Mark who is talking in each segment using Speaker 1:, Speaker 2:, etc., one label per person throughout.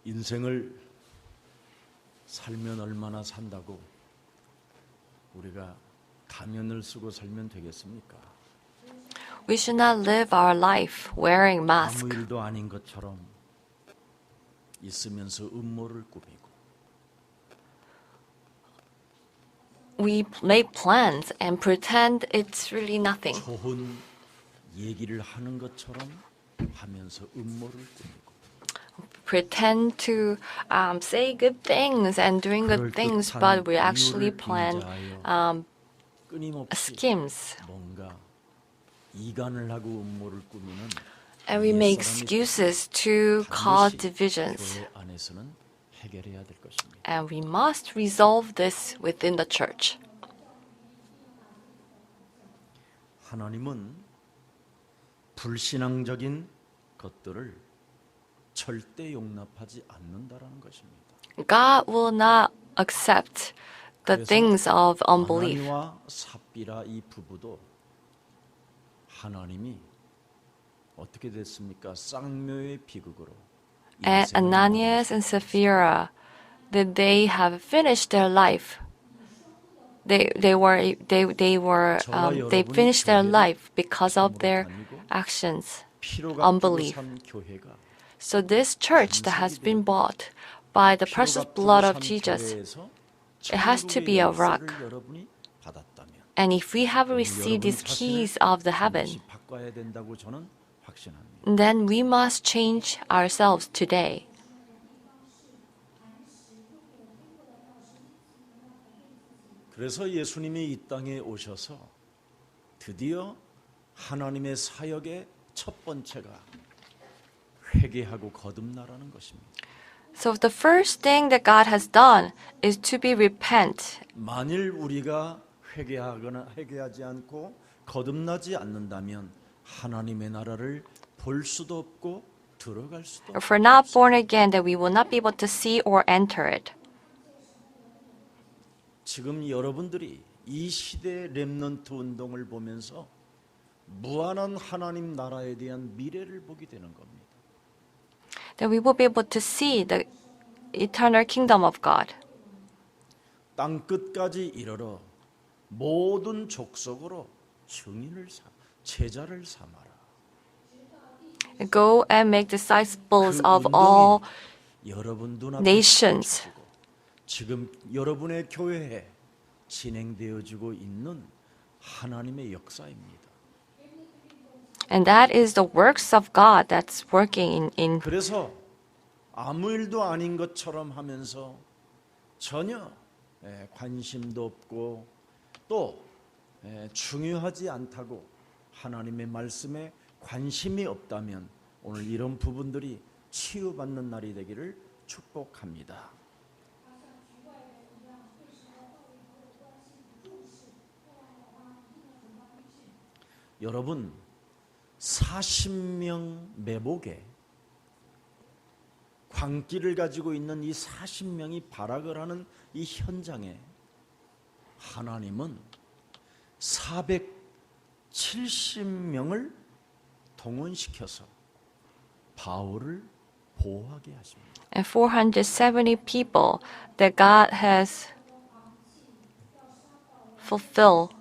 Speaker 1: 인생을 살면 얼마나 산다고 우리가 가면을 쓰고 살면 되겠습니까?
Speaker 2: We should not live our life wearing mask.
Speaker 1: 아무 일도 아닌 것처럼 있으면서 음모를 꾸미고
Speaker 2: We make plans and pretend it's really nothing.
Speaker 1: 좋은 얘기를 하는 것처럼 하면서 음모를 꾸미고
Speaker 2: Pretend to say good things and doing good things, but we actually plan
Speaker 1: 끊임없이
Speaker 2: schemes.
Speaker 1: 뭔가 이간을 하고 음모를 꾸미는
Speaker 2: And we make excuses to cause divisions.
Speaker 1: 교회 안에서는 해결해야 될 것입니다.
Speaker 2: And we must resolve this within the church.
Speaker 1: 하나님은 불신앙적인 것들을 절대 용납하지 않는다라는 것입니다.
Speaker 2: God will not accept the
Speaker 1: 그래서
Speaker 2: things of unbelief.
Speaker 1: 아나니와 삽비라 이 부부도 하나님이 어떻게 됐습니까? 쌍묘의 비극으로
Speaker 2: And
Speaker 1: 인생을
Speaker 2: Ananias and Sapphira, that they have finished their life. They finished their life because of their actions,
Speaker 1: 피로가
Speaker 2: unbelief.
Speaker 1: 산 교회가
Speaker 2: So this church that has been bought by the precious blood of Jesus, it has to be a rock.
Speaker 1: 여러분이 받았다면
Speaker 2: And if we have received these keys of the heaven,
Speaker 1: 바꿔야 된다고 저는 확신합니다.
Speaker 2: then we must change ourselves today.
Speaker 1: 그래서 예수님이 이 땅에 오셔서 드디어 하나님의 사역의 첫 번째가 회개하고 거듭나라는 것입니다.
Speaker 2: So the first thing that God has done is to be repent.
Speaker 1: 만일 우리가 회개하지 않고 거듭나지 않는다면 하나님의 나라를 볼 수도 없고 들어갈 수도
Speaker 2: If we're not born again, then we will not be able to see or enter it.
Speaker 1: 지금 여러분들이 이 시대의 렘넌트 운동을 보면서 무한한 하나님 나라에 대한 미래를 보게 되는 겁니다.
Speaker 2: Then we will be able to see the eternal kingdom of God.
Speaker 1: 땅 끝까지 이르러 모든 족속으로 제자를 삼아라.
Speaker 2: Go and make disciples
Speaker 1: 그
Speaker 2: of
Speaker 1: 운동이
Speaker 2: all
Speaker 1: 여러분 눈앞에
Speaker 2: nations.
Speaker 1: 펼쳐지고 지금 여러분의 교회에 진행되어지고 있는 하나님의 역사입니다.
Speaker 2: And that is the works of God that's working in
Speaker 1: 그래서 아무 일도 아닌 것처럼 하면서 전혀 관심도 없고 또 중요하지 않다고 하나님의 말씀에 관심이 없다면 오늘 이런 부분들이 치유받는 날이 되기를 축복합니다. 여러분 40명 매복에 광기를 가지고 있는 이 40명이 발악을 하는 이 현장에 하나님은 470명을 동원시켜서 바울을 보호하게 하십니다.
Speaker 2: and 470 people that God has fulfilled.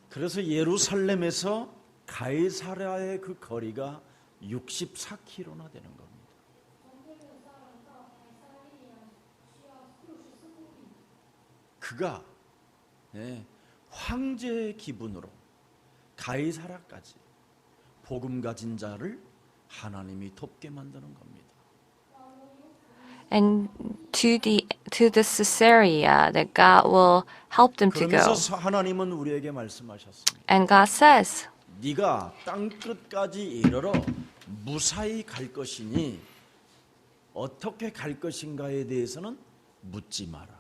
Speaker 1: 그래서 예루살렘에서 가이사랴의 그 거리가 64km나 되는 겁니다. 그가 황제의 기분으로 가이사랴까지 복음 가진 자를 하나님이 돕게 만드는 겁니다.
Speaker 2: And to the Caesarea that God will help them to go.
Speaker 1: 그러면서 하나님은 우리에게 말씀하셨습니다.
Speaker 2: And God says,
Speaker 1: 네가 땅 끝까지 이르러 무사히 갈 것이니 어떻게 갈 것인가에 대해서는 묻지 마라.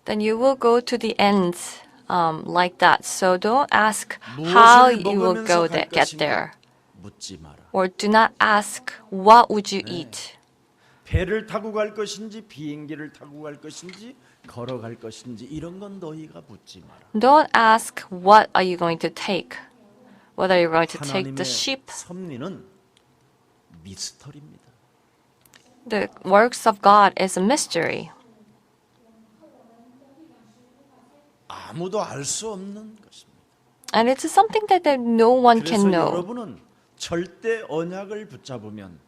Speaker 2: then you will go to the ends like that. So don't ask how
Speaker 1: 무엇을
Speaker 2: you will
Speaker 1: 먹으면서
Speaker 2: go
Speaker 1: 갈
Speaker 2: get there.
Speaker 1: 것인가 묻지 마라.
Speaker 2: Or do not ask, what would you eat?
Speaker 1: 배를 타고 갈 것인지 비행기를 타고 갈 것인지 걸어갈 것인지 이런 건 너희가 묻지 마라.
Speaker 2: Don't ask, what are you going to take? Whether you're going to take the
Speaker 1: 하나님의
Speaker 2: sheep
Speaker 1: 섭리는 미스터리입니다.
Speaker 2: The works of God is a mystery.
Speaker 1: 아무도 알 수 없는 것입니다.
Speaker 2: And it's something that no one can
Speaker 1: 그래서
Speaker 2: know.
Speaker 1: 여러분은 절대 언약을 붙잡으면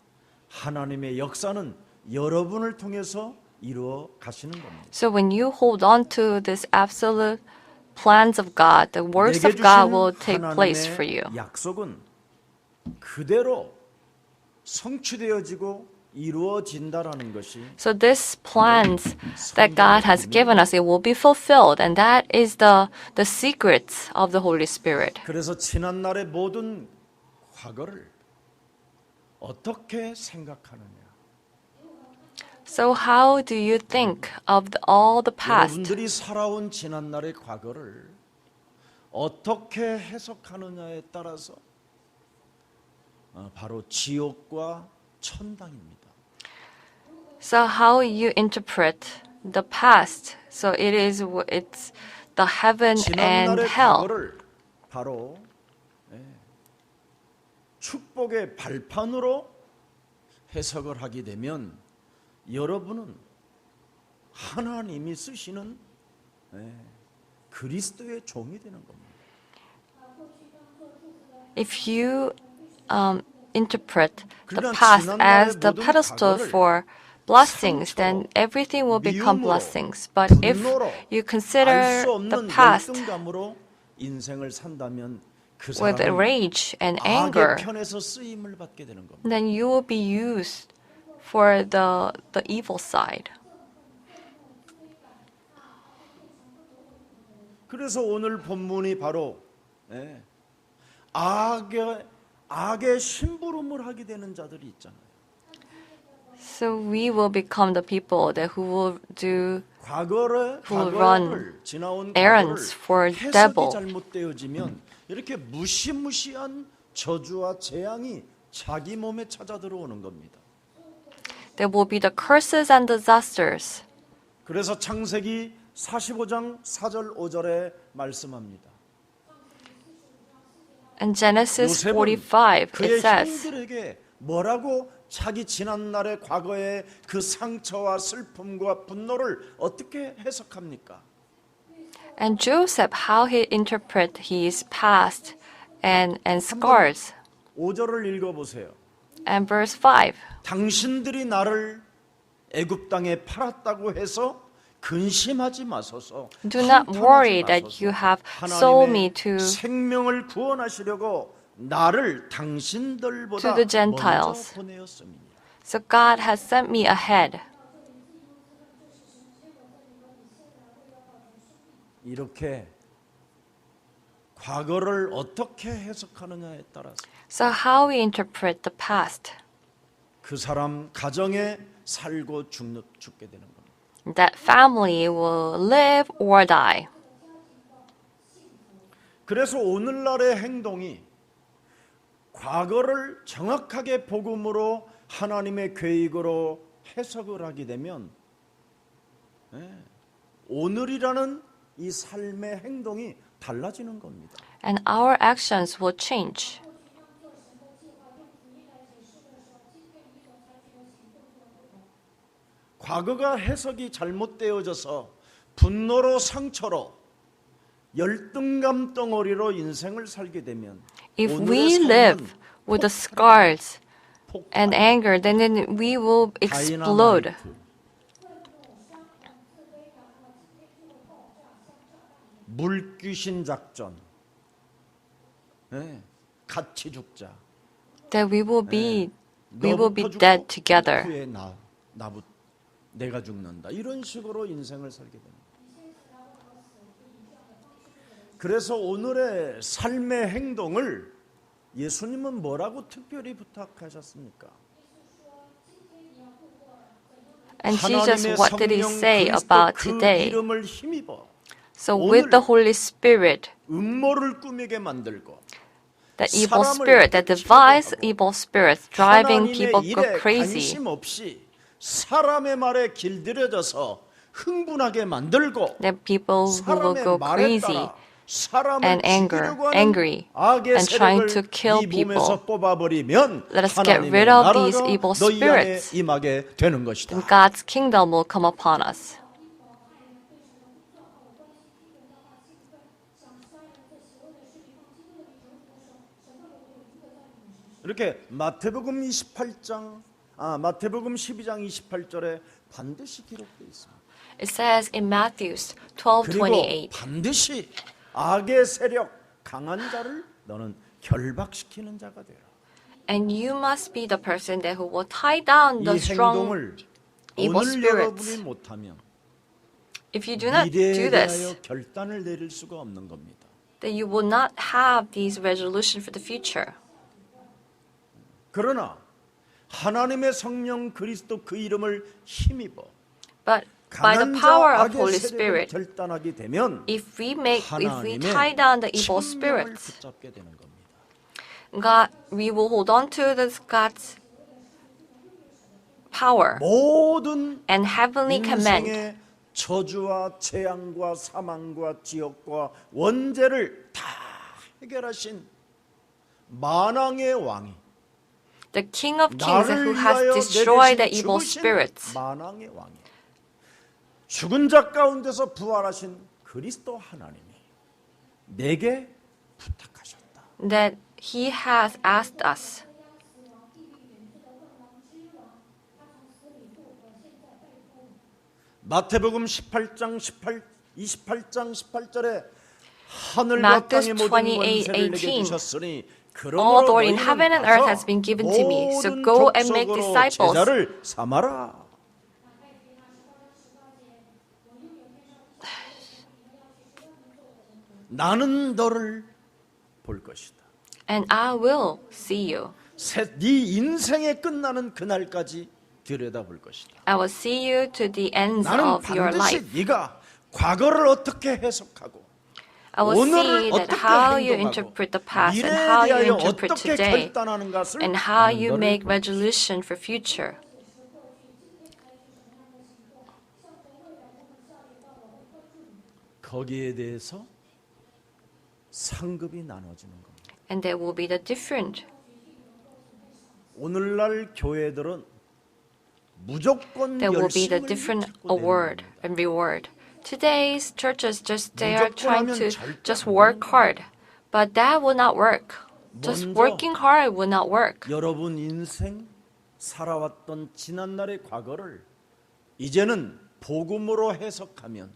Speaker 1: 하나님의 역사는 여러분을 통해서 이루어 가시는 겁니다.
Speaker 2: So when you hold on to this absolute plans of God, the works
Speaker 1: 내게
Speaker 2: of God
Speaker 1: 주신
Speaker 2: will take place for
Speaker 1: 하나님의
Speaker 2: you.
Speaker 1: 약속은 그대로 성취되어지고 이루어진다라는 것이
Speaker 2: So this plans that God has given us, it will be fulfilled, and that is the secrets of the Holy Spirit.
Speaker 1: 그래서 지난날의 모든 과거를 어떻게 생각하느냐?
Speaker 2: So how do you think of all the past?
Speaker 1: 여러분들이 살아온 지난날의 과거를 어떻게 해석하느냐에 따라서 바로 지옥과 천당입니다.
Speaker 2: So how you interpret the past? So it's the heaven and
Speaker 1: 지난날의
Speaker 2: hell.
Speaker 1: 과거를 바로 축복의 발판으로 해석을 하게 되면 여러분은 하나님이 쓰시는 그리스도의 종이 되는 겁니다.
Speaker 2: If you interpret the
Speaker 1: 그러나
Speaker 2: past as
Speaker 1: 지난날의
Speaker 2: the
Speaker 1: 모든
Speaker 2: pedestal
Speaker 1: 과거를
Speaker 2: for blessings, then
Speaker 1: 상처로,
Speaker 2: everything will become
Speaker 1: 미움으로,
Speaker 2: blessings. But if
Speaker 1: 분노로,
Speaker 2: you
Speaker 1: 알
Speaker 2: consider
Speaker 1: 수
Speaker 2: the
Speaker 1: 없는
Speaker 2: past
Speaker 1: 열등감으로 인생을 산다면 그
Speaker 2: with
Speaker 1: 사람은
Speaker 2: rage and anger,
Speaker 1: 악의 편에서 쓰임을 받게 되는 겁니다.
Speaker 2: then you will be used for the evil side.
Speaker 1: 그래서 오늘 본문이 바로 악의 심부름을 하게 되는 자들이 있잖아요.
Speaker 2: So we will become the people that who will do
Speaker 1: 과거를
Speaker 2: who will run
Speaker 1: 지나온
Speaker 2: errands for
Speaker 1: 해석이
Speaker 2: devil.
Speaker 1: 잘못되어지면 이렇게 무시무시한 저주와 재앙이 자기 몸에 찾아 들어오는 겁니다.
Speaker 2: There will be the curses and disasters.
Speaker 1: 그래서 창세기 45장 4절 5절에 말씀합니다.
Speaker 2: In Genesis
Speaker 1: 요셉은
Speaker 2: 45,
Speaker 1: 그의
Speaker 2: it says,
Speaker 1: 형들에게 뭐라고 자기 지난날의 과거의 그 상처와 슬픔과 분노를 어떻게 해석합니까?
Speaker 2: and Joseph, how he interpret his past and scars.
Speaker 1: 5절을 읽어보세요.
Speaker 2: And verse 5,
Speaker 1: 당신들이 나를 애굽 땅에 팔았다고 해서 근심하지 마소서.
Speaker 2: do not
Speaker 1: 한탄하지
Speaker 2: worry that
Speaker 1: 마소서.
Speaker 2: you have sold me
Speaker 1: 하나님의
Speaker 2: to
Speaker 1: 생명을 구원하시려고 나를 당신들보다
Speaker 2: to the Gentiles.
Speaker 1: 먼저 보내었습니다.
Speaker 2: So God has sent me ahead.
Speaker 1: 이렇게 과거를 어떻게 해석하느냐에 따라서
Speaker 2: So how we interpret the past,
Speaker 1: 그 사람 가정에 살고 죽게 되는 겁니다.
Speaker 2: that family will live or die.
Speaker 1: 그래서 오늘날의 행동이 과거를 정확하게 복음으로 하나님의 계획으로 해석을 하게 되면 오늘이라는 이 삶의 행동이 달라지는 겁니다.
Speaker 2: And our actions will change.
Speaker 1: 과거가 해석이 잘못되어져서 분노로 상처로 열등감 덩어리로 인생을 살게 되면
Speaker 2: If
Speaker 1: 오늘의
Speaker 2: we
Speaker 1: 삶은
Speaker 2: live with the scars and
Speaker 1: 폭발,
Speaker 2: anger, then we will explode.
Speaker 1: 다이너마이트, 물귀신 작전, 같이 죽자.
Speaker 2: That we will be
Speaker 1: 너부터 죽고
Speaker 2: dead together.
Speaker 1: 후에 내가 죽는다. 이런 식으로 인생을 살게 됩니다. 그래서 오늘의 삶의 행동을 예수님은 뭐라고 특별히 부탁하셨습니까?
Speaker 2: And Jesus,
Speaker 1: 하나님의
Speaker 2: what did he
Speaker 1: 성령
Speaker 2: say
Speaker 1: 그리스도
Speaker 2: about
Speaker 1: 그
Speaker 2: today?
Speaker 1: 이름을 힘입어
Speaker 2: So with the Holy Spirit,
Speaker 1: 음모를 꾸미게 만들고
Speaker 2: the evil
Speaker 1: 사람을
Speaker 2: spirit that devises
Speaker 1: 치료하고
Speaker 2: evil spirits, driving people
Speaker 1: 하나님의
Speaker 2: go
Speaker 1: 일에
Speaker 2: crazy.
Speaker 1: 관심 없이 사람의 말에 길들여져서 흥분하게 만들고
Speaker 2: There are people who will
Speaker 1: 사람의
Speaker 2: go
Speaker 1: 말에
Speaker 2: crazy
Speaker 1: 따라 사람을
Speaker 2: and
Speaker 1: 죽이려고 하는
Speaker 2: angry
Speaker 1: 악의
Speaker 2: and trying
Speaker 1: 세력을
Speaker 2: to kill
Speaker 1: 이 몸에서 뽑아버리면
Speaker 2: Let us get
Speaker 1: 하나님의
Speaker 2: rid of
Speaker 1: 나라가
Speaker 2: these evil
Speaker 1: 너희 안에
Speaker 2: spirits.
Speaker 1: 임하게 되는 것이다.
Speaker 2: and God's kingdom will come upon us.
Speaker 1: 이렇게 마태복음 12장 12장 28절에 반드시 기록되어 있습니다.
Speaker 2: It says in Matthew
Speaker 1: 그리고
Speaker 2: 12:28,
Speaker 1: 반드시 악의 세력 강한 자를 너는 결박시키는 자가 되라.
Speaker 2: and you must be the person that who will tie down
Speaker 1: 이
Speaker 2: the strong
Speaker 1: 행동을
Speaker 2: evil
Speaker 1: 오늘
Speaker 2: spirits.
Speaker 1: 여러분이 못하면
Speaker 2: If you do not
Speaker 1: 미래에
Speaker 2: do this,
Speaker 1: 대하여 결단을 내릴 수가 없는 겁니다.
Speaker 2: then you will not have these resolutions for the future.
Speaker 1: 그러나 하나님의 성령 그리스도 그 이름을 힘입어
Speaker 2: But by the
Speaker 1: 강한
Speaker 2: power
Speaker 1: 자
Speaker 2: of Holy
Speaker 1: 악의 세력을
Speaker 2: Spirit,
Speaker 1: 결단하게 되면
Speaker 2: if we tie
Speaker 1: 하나님의
Speaker 2: down the evil
Speaker 1: 천명을
Speaker 2: spirits,
Speaker 1: 붙잡게 되는 겁니다.
Speaker 2: God, we will hold on to this God's power
Speaker 1: 모든
Speaker 2: and heavenly command.
Speaker 1: 인생의 저주와 재앙과 사망과 지옥과 원죄를 다 해결하신 만왕의 왕이
Speaker 2: The King of Kings
Speaker 1: 나를
Speaker 2: who has
Speaker 1: 위하여
Speaker 2: destroyed the
Speaker 1: 내대신
Speaker 2: evil
Speaker 1: 죽으신
Speaker 2: spirits.
Speaker 1: 만왕의 왕이 죽은 자 가운데서 부활하신 그리스도 하나님이 내게 부탁하셨다.
Speaker 2: That He has asked us.
Speaker 1: 마태복음 28장 18절에 하늘과 땅의 모든 권세를 내게 주셨으니
Speaker 2: All authority in heaven and earth has been given to me. So go and make disciples.
Speaker 1: 제자를 삼아라. 나는 너를 볼 것이다.
Speaker 2: And I will see you.
Speaker 1: 네 인생의 끝나는 그날까지 들여다볼 것이다.
Speaker 2: I will see you to the ends
Speaker 1: 나는
Speaker 2: of your
Speaker 1: 반드시
Speaker 2: life.
Speaker 1: 네가 과거를 어떻게 해석하고
Speaker 2: I will
Speaker 1: 오늘을
Speaker 2: see that
Speaker 1: 어떻게
Speaker 2: how you
Speaker 1: 행동하고
Speaker 2: interpret the past and
Speaker 1: 미래에
Speaker 2: how you
Speaker 1: 대하여
Speaker 2: interpret
Speaker 1: 어떻게
Speaker 2: today
Speaker 1: 결단하는 것을
Speaker 2: and how
Speaker 1: 나는
Speaker 2: you
Speaker 1: 너를
Speaker 2: make
Speaker 1: 볼 것이다.
Speaker 2: resolution for future.
Speaker 1: 거기에 대해서 상급이 나눠지는 겁니다.
Speaker 2: And there will be the different.
Speaker 1: 오늘날 교회들은 무조건
Speaker 2: There will be the
Speaker 1: 열심을
Speaker 2: different
Speaker 1: 찾고
Speaker 2: award
Speaker 1: 내는 겁니다.
Speaker 2: and reward. Today's churches they are
Speaker 1: 무조건
Speaker 2: trying
Speaker 1: 하면
Speaker 2: to
Speaker 1: 절대
Speaker 2: just
Speaker 1: 안
Speaker 2: work
Speaker 1: 되는
Speaker 2: hard, but that will not work. Just
Speaker 1: 먼저
Speaker 2: working hard will not work.
Speaker 1: 여러분 인생 살아왔던 지난날의 과거를 이제는 복음으로 해석하면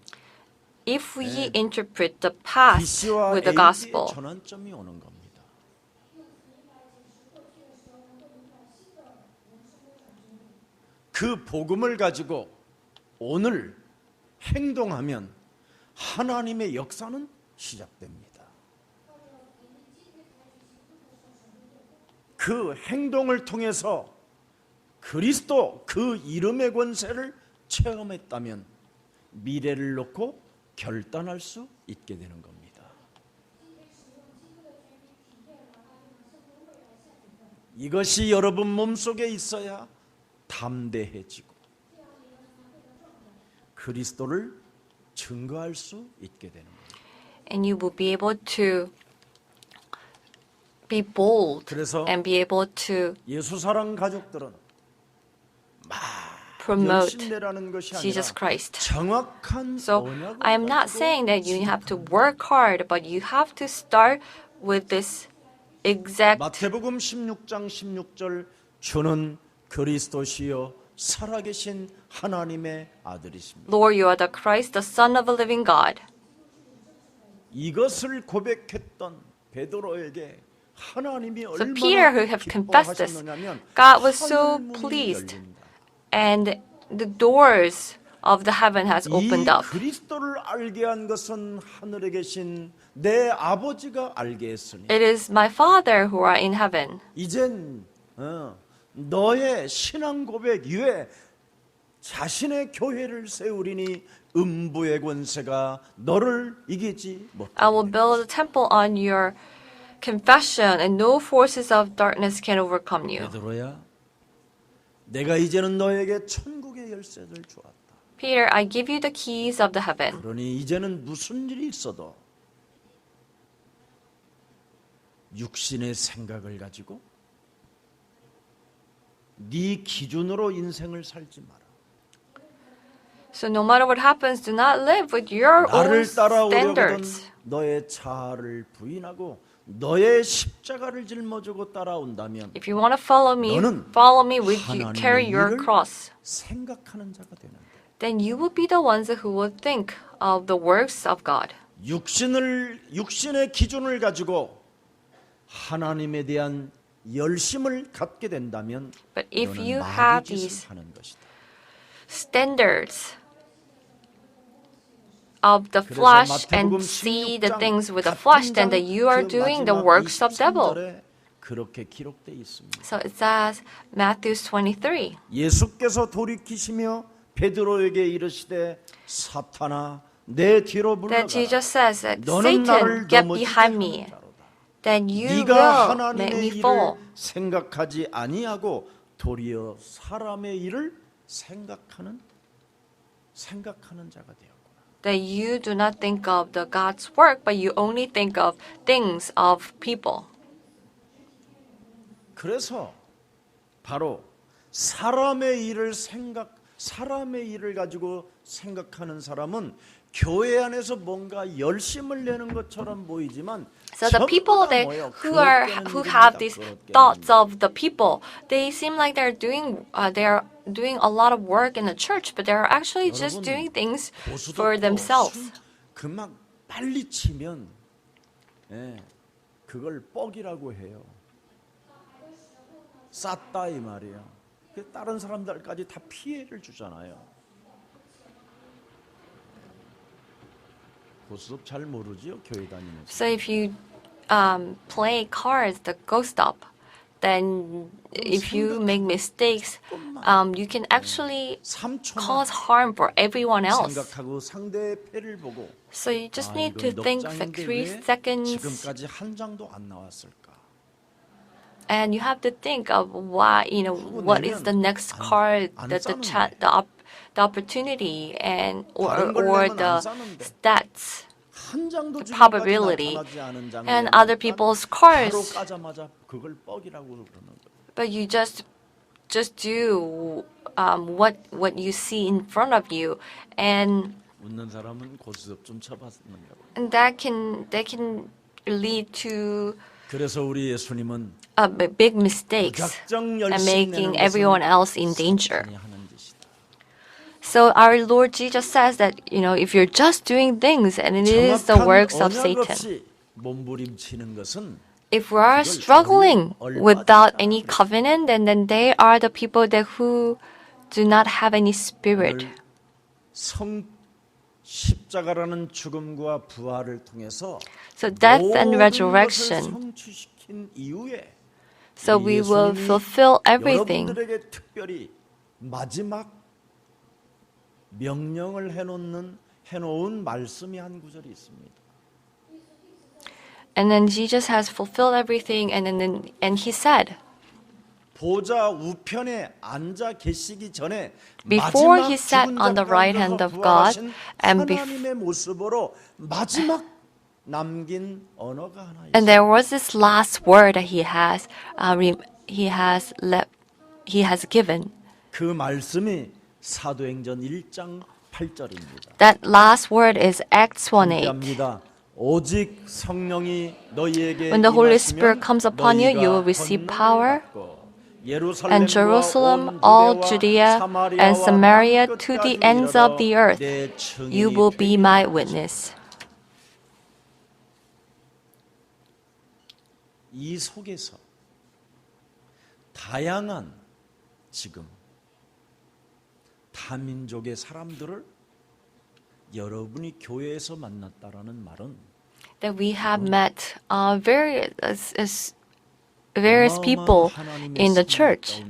Speaker 2: If we interpret the past
Speaker 1: BC와
Speaker 2: with the
Speaker 1: AD의
Speaker 2: gospel,
Speaker 1: 전환점이 오는 겁니다. 그 복음을 가지고 오늘 행동하면 하나님의 역사는 시작됩니다. 그 행동을 통해서 그리스도 그 이름의 권세를 체험했다면 미래를 놓고 결단할 수 있게 되는 겁니다. 이것이 여러분 몸속에 있어야 담대해지고 그리스도를 증거할 수 있게 되는 겁니다.
Speaker 2: and you will be able to be bold
Speaker 1: 그래서
Speaker 2: and be able to
Speaker 1: 예수 사랑 가족들은
Speaker 2: promote
Speaker 1: 열심내라는 것이 아니라
Speaker 2: Jesus Christ.
Speaker 1: 정확한
Speaker 2: So
Speaker 1: 언약을
Speaker 2: I am not
Speaker 1: 가지고
Speaker 2: saying that you have to work hard, but you have to start with this exact.
Speaker 1: 마태복음 16장 16절 주는 그리스도시요 살아계신 하나님의 아들이십니다.
Speaker 2: Lord, you are the Christ, the Son of a living God.
Speaker 1: 이것을 고백했던 베드로에게 하나님이
Speaker 2: So
Speaker 1: 얼마나
Speaker 2: Peter, who have confessed this,
Speaker 1: 기뻐하셨느냐면
Speaker 2: God was so
Speaker 1: 하늘문이
Speaker 2: pleased,
Speaker 1: 열린다.
Speaker 2: and the doors of the heaven has
Speaker 1: 이
Speaker 2: opened up.
Speaker 1: 그리스도를 알게 한 것은 하늘에 계신 내 아버지가 알게 했으니
Speaker 2: It is my Father who are in heaven.
Speaker 1: 이젠 너의 신앙 고백 이외에 자신의 교회를 세우리니 음부의 권세가 너를 이기지
Speaker 2: I will
Speaker 1: 못하게
Speaker 2: build a temple on your confession, and no forces of darkness can overcome you.
Speaker 1: 베드로야 내가 이제는 너에게 천국의 열쇠를 주었다.
Speaker 2: Peter, I give you the keys of the heaven.
Speaker 1: 그러니 이제는 무슨 일이 있어도 육신의 생각을 가지고 네 기준으로 인생을 살지 마라.
Speaker 2: So no matter what happens, do not live with your own
Speaker 1: 나를 따라오려거든
Speaker 2: standards.
Speaker 1: 너의 자아를 부인하고 너의 십자가를 짊어지고 따라온다면
Speaker 2: If you want to
Speaker 1: 너는
Speaker 2: follow me with you,
Speaker 1: 하나님의
Speaker 2: carry your
Speaker 1: 일을
Speaker 2: cross.
Speaker 1: 생각하는 자가 되는 거야.
Speaker 2: Then you will be the ones who will think of the works of God.
Speaker 1: 육신의 기준을 가지고 하나님에 대한 열심을 갖게 된다면
Speaker 2: But if
Speaker 1: 너는
Speaker 2: you
Speaker 1: 마귀
Speaker 2: have
Speaker 1: 짓을
Speaker 2: these
Speaker 1: 하는 것이다.
Speaker 2: standards of the
Speaker 1: 그래서
Speaker 2: flesh
Speaker 1: 마태복음
Speaker 2: and see the
Speaker 1: 16장
Speaker 2: things with the
Speaker 1: 같은
Speaker 2: flesh, then
Speaker 1: 장
Speaker 2: that you are
Speaker 1: 그
Speaker 2: doing the
Speaker 1: 마지막
Speaker 2: works of devil.
Speaker 1: 23절에 그렇게 기록되어 있습니다.
Speaker 2: So it says Matthew 23.
Speaker 1: 예수께서 돌이키시며 베드로에게 이르시되 사탄아 내 뒤로
Speaker 2: Then
Speaker 1: 물러가라.
Speaker 2: Jesus says that
Speaker 1: 너는 나를
Speaker 2: Satan, get
Speaker 1: 넘어지게
Speaker 2: behind
Speaker 1: 하는
Speaker 2: me.
Speaker 1: 자로다.
Speaker 2: Then you
Speaker 1: 네가
Speaker 2: will make
Speaker 1: 하나님의
Speaker 2: me
Speaker 1: 일을
Speaker 2: fall.
Speaker 1: 생각하지 아니하고 도리어 사람의 일을 생각하는 자가 되었구나.
Speaker 2: That you do not think of the God's work, but you only think of things of people.
Speaker 1: 그래서 바로 사람의 일을 가지고 생각하는 사람은 교회 안에서 뭔가 열심을 내는 것처럼 보이지만
Speaker 2: So the people that who have these thoughts of the people, they seem like they're doing a lot of work in the church, but they're actually just doing things for themselves.
Speaker 1: 그막 빨리 치면 그걸 뻑이라고 해요. 쌌다 이 말이야. 다른 사람들까지 다 피해를 주잖아요. 고스톱 잘 모르지요, 교회 다니면서.
Speaker 2: So if you play cards, the ghost up, then if you make mistakes, you can actually
Speaker 1: 3초만
Speaker 2: cause harm for everyone else.
Speaker 1: 생각하고 상대의 패를 보고
Speaker 2: So you just need to
Speaker 1: 이건
Speaker 2: think
Speaker 1: 넉
Speaker 2: for
Speaker 1: 장인데
Speaker 2: 3
Speaker 1: 왜
Speaker 2: seconds,
Speaker 1: 지금까지 한 장도 안 나왔을까?
Speaker 2: and you have to think of why, what is the next card, the opportunity, and
Speaker 1: 다른 걸
Speaker 2: or
Speaker 1: 내면
Speaker 2: the
Speaker 1: 안 싸는데.
Speaker 2: stats.
Speaker 1: 한 장도 지금까지
Speaker 2: probability
Speaker 1: 나타나지 않은 장을
Speaker 2: and
Speaker 1: 내놓으니까
Speaker 2: other people's cards.
Speaker 1: 바로 까자마자 그걸 뻑이라고 그러는 거예요.
Speaker 2: But you just do what you see in front of you, and
Speaker 1: 웃는 사람은 고스톱 좀 쳐봤는가 봐.
Speaker 2: that can lead to
Speaker 1: 그래서 우리 예수님은
Speaker 2: big mistakes
Speaker 1: 무작정
Speaker 2: and
Speaker 1: 열심
Speaker 2: making
Speaker 1: 내는
Speaker 2: everyone
Speaker 1: 것은
Speaker 2: else in danger.
Speaker 1: 사탄이 하는 짓이다.
Speaker 2: So our Lord Jesus says that if you're just doing things and it is the
Speaker 1: 정확한
Speaker 2: works of
Speaker 1: 언약
Speaker 2: Satan.
Speaker 1: 없이 몸부림치는 것은
Speaker 2: If we are struggling without any covenant, then they are the people that who do not have any spirit.
Speaker 1: 오늘 성 십자가라는 죽음과 부활을 통해서
Speaker 2: So death and
Speaker 1: 모든 것을
Speaker 2: resurrection.
Speaker 1: 성취시킨 이후에
Speaker 2: So we will fulfill everything.
Speaker 1: 여러분들에게 특별히 마지막 명령을 해놓은 말씀이 한 구절이 있습니다.
Speaker 2: And then Jesus has fulfilled everything, and he said,
Speaker 1: 보좌 우편에 앉아 계시기 전에
Speaker 2: Before
Speaker 1: 마지막
Speaker 2: he sat
Speaker 1: 죽은
Speaker 2: on the
Speaker 1: 자
Speaker 2: right hand
Speaker 1: 가운데서
Speaker 2: of God,
Speaker 1: 부활하신
Speaker 2: and
Speaker 1: 하나님의 모습으로 마지막 남긴 언어가 하나 있어요.
Speaker 2: and there was this last word that he has given.
Speaker 1: 그 말씀이 사도행전 1장 8절입니다.
Speaker 2: That last word is Acts 1:8.
Speaker 1: 함께합니다. 오직 성령이 너희에게
Speaker 2: When the Holy
Speaker 1: 임하시면
Speaker 2: Spirit comes upon you, you will
Speaker 1: 너희가
Speaker 2: receive
Speaker 1: 권능을
Speaker 2: power.
Speaker 1: 받고
Speaker 2: And Jerusalem, all Judea and Samaria to the ends of the earth, you will be my witness.
Speaker 1: 이 속에서 다양한 지금 다민족의 사람들을 여러분이 교회에서 만났다라는 말은
Speaker 2: That we have met various people in the church,